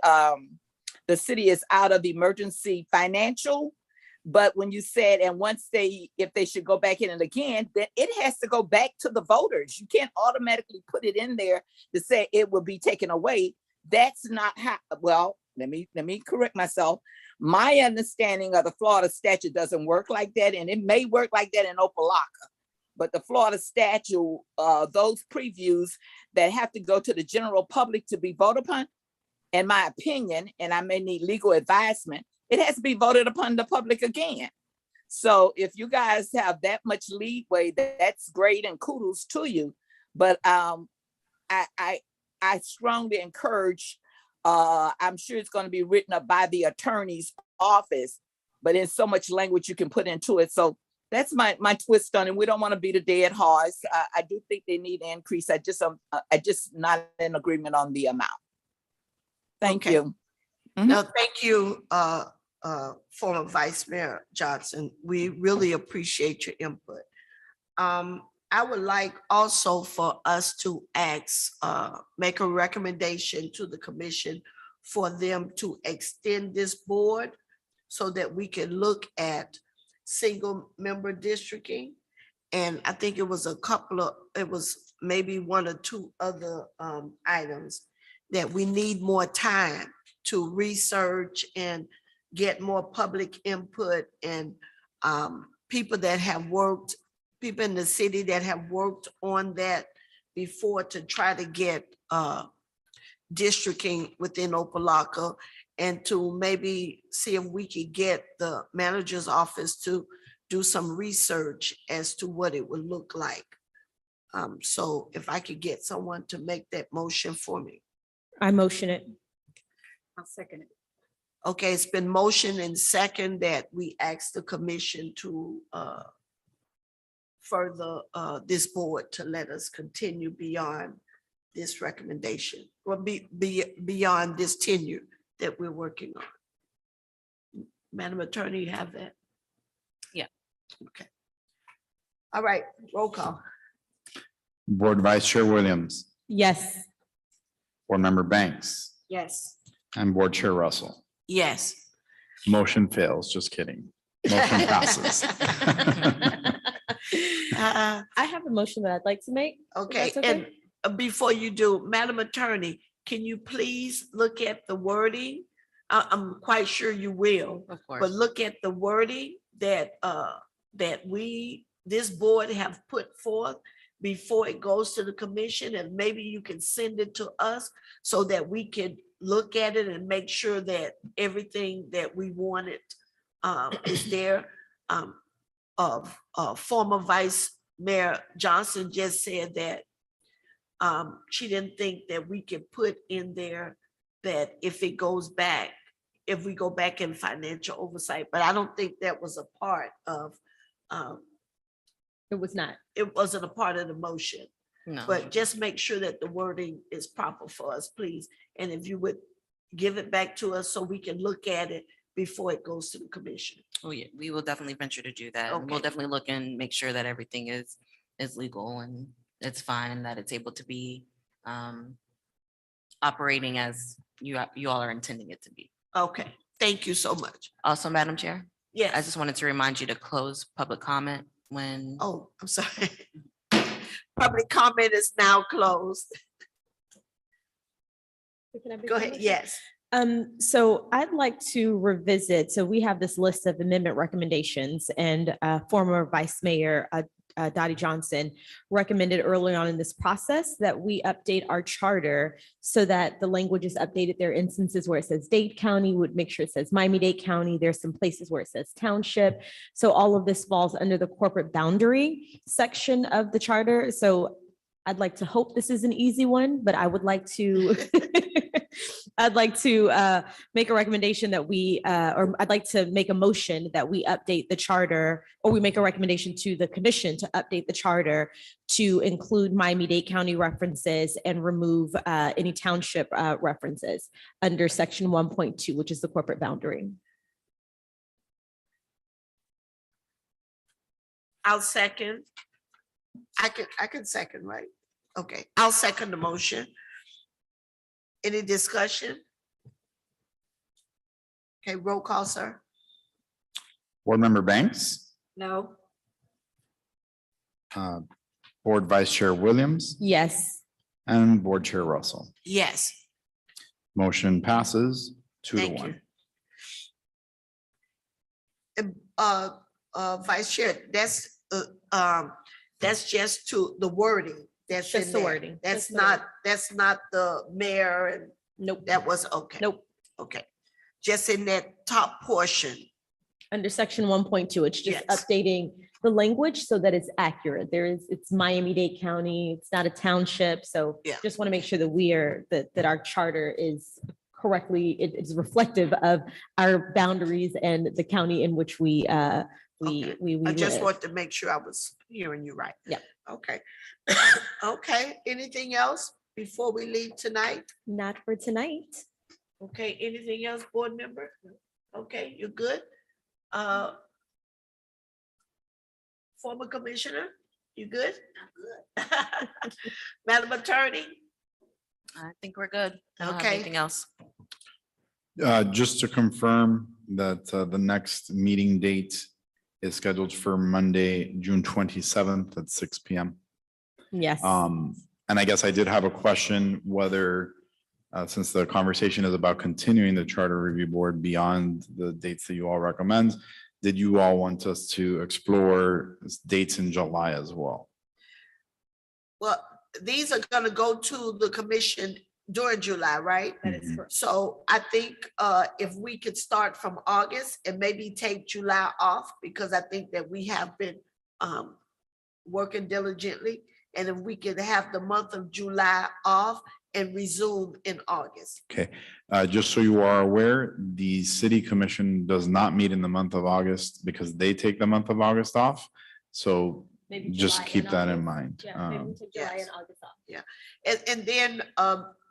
city is out of emergency financial. But when you said, and once if they should go back in it again, then it has to go back to the voters. You can't automatically put it in there to say it will be taken away. That's not how, well, let me correct myself. My understanding of the Florida statute doesn't work like that, and it may work like that in Opa-locka. But the Florida statute, those previews that have to go to the general public to be voted upon, in my opinion, and I may need legal advisement, it has to be voted upon the public again. So if you guys have that much leeway, that's great and kudos to you. But I strongly encourage, I'm sure it's going to be written up by the attorney's office, but in so much language you can put into it. So that's my twist on it. We don't want to beat a dead horse. I do think they need an increase. I just not in agreement on the amount. Thank Okay. you. No, thank you, former Vice Mayor Johnson. We really appreciate your input. I would like also for us to make a recommendation to the commission for them to extend this board so that we can look at single member districting. And I think it was it was maybe 1 or 2 other items that we need more time to research and get more public input, and people in the city that have worked on that before to try to get districting within Opa-locka, and to maybe see if we could get the manager's office to do some research as to what it would look like. So if I could get someone to make that motion for me. I motion it. I'll second it. Okay, it's been motioned and second that we ask the commission to further this board to let us continue beyond this recommendation, or be beyond this tenure that we're working on. Madam Attorney, you have that? Yeah. Okay. All right, roll call. Board Vice Chair Williams, Yes. Board Member Banks, Yes. and Board Chair Russell. Yes. Motion fails, just kidding. Motion passes. I have a motion that I'd like to make. Okay, that's okay. and before you do, Madam Attorney, can you please look at the wording? I'm quite sure you will, Of but course. look at the wording that this board have put forth before it goes to the commission, and maybe you can send it to us so that we can look at it and make sure that everything that we wanted is there. Former Vice Mayor Johnson just said that she didn't think that we could put in there that if it goes back, if we go back in financial oversight, but I don't think that was a part of, It was not. it wasn't a part of the motion. No. But just make sure that the wording is proper for us, please. And if you would give it back to us so we can look at it before it goes to the commission. Oh, yeah, we will definitely venture to do that. And we'll Okay. definitely look and make sure that everything is legal and it's fine and that it's able to be operating as you all are intending it to be. Okay, thank you so much. Also, Madam Chair, I Yes. just wanted to remind you to close public comment when, Oh, I'm sorry. Public comment is now closed. Go ahead. Yes. So I'd like to revisit, so we have this list of amendment recommendations, and former Vice Mayor Dottie Johnson recommended early on in this process that we update our charter so that the language is updated. There are instances where it says Dade County, would make sure it says Miami-Dade County. There's some places where it says township. So all of this falls under the corporate boundary section of the charter. So I'd like to hope this is an easy one, but I would like to I'd like to make a recommendation that we, or I'd like to make a motion that we update the charter, or we make a recommendation to the commission to update the charter to include Miami-Dade County references and remove any township references under section 1.2, which is the corporate boundary. I'll second. I can second, right? Okay, I'll second the motion. Any discussion? Okay, roll call, sir. Board Member Banks, No, Board Vice Chair Williams, Yes. and Board Chair Russell. Yes. Motion passes 2 to Thank 1. And, Vice Chair, that's just to the wording. That's Just in the there. wording, That's just the wording. that's not the mayor and Nope. that was okay. Nope. Okay. Just in that top portion. Under section 1.2, it's just Yes. updating the language so that it's accurate. It's Miami-Dade County, it's not a township. So Yeah. just want to make sure that that our charter is correctly, it is reflective of our boundaries and the county in which we Okay. I just live. want to make sure I was hearing you right. Yep. Okay. Okay, anything else before we leave tonight? Not for tonight. Okay, anything else, board member? Okay, you're good? Former commissioner, you good? I'm good. Madam Attorney? I think we're good. I don't have Okay. anything else. Just to confirm that the next meeting date is scheduled for Monday, June 27th at 6 PM. Yes. And I guess I did have a question whether, since the conversation is about continuing the Charter Review Board beyond the dates that you all recommend, did you all want us to explore dates in July as well? Well, these are gonna go to the commission during July, right? That is Mhm. correct. So I think if we could start from August and maybe take July off, because I think that we have been working diligently. And if we could have the month of July off and resume in August. Okay, just so you are aware, the City Commission does not meet in the month of August because they take the month of August off. So Maybe just July keep and that in August. mind. Yeah, maybe we take July yes. and August off. And then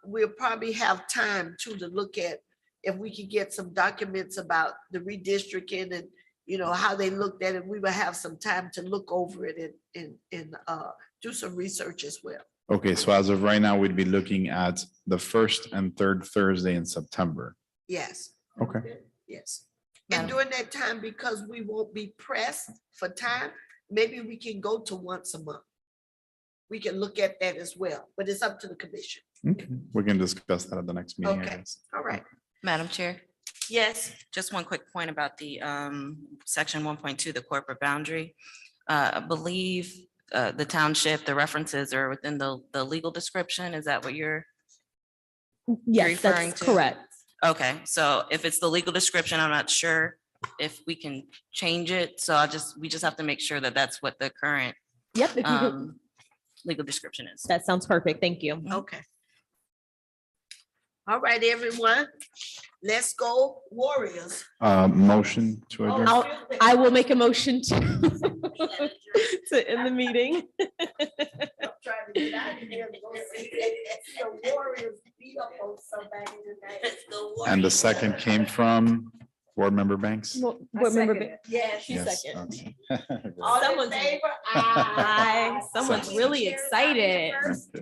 we'll probably have time too to look at if we could get some documents about the redistricting and, you know, how they looked at it. We will have some time to look over it and do some research as well. Okay, so as of right now, we'd be looking at the first and third Thursday in September. Yes, Okay, yes. And during that time, because we won't be pressed for time, maybe we can go to once a month. We can look at that as well, but it's up to the commission. Okay, we can discuss that at the next meeting, I Okay. guess. All right. Madam Chair, Yes, just one quick point about the section 1.2, the corporate boundary. I believe the township, the references are within the legal description. Is that what you're? Yes, referring that's to? correct. Okay, so if it's the legal description, I'm not sure if we can change it. So we just have to make sure that that's what the current Yep, if you could- legal description is. that sounds perfect. Thank you. okay. All right, everyone. Let's go Warriors. Motion to Oh, adjourn. excuse me. I will make a motion to to end the meeting. I'm trying to get out of here and go see the Warriors beat up on somebody tonight. Let's go And the Warriors. second came from Board Member Banks. Board I member second Ba- it. Yes. She Yes, second. okay. All in Someone's- favor? Hi, someone's really excited. First.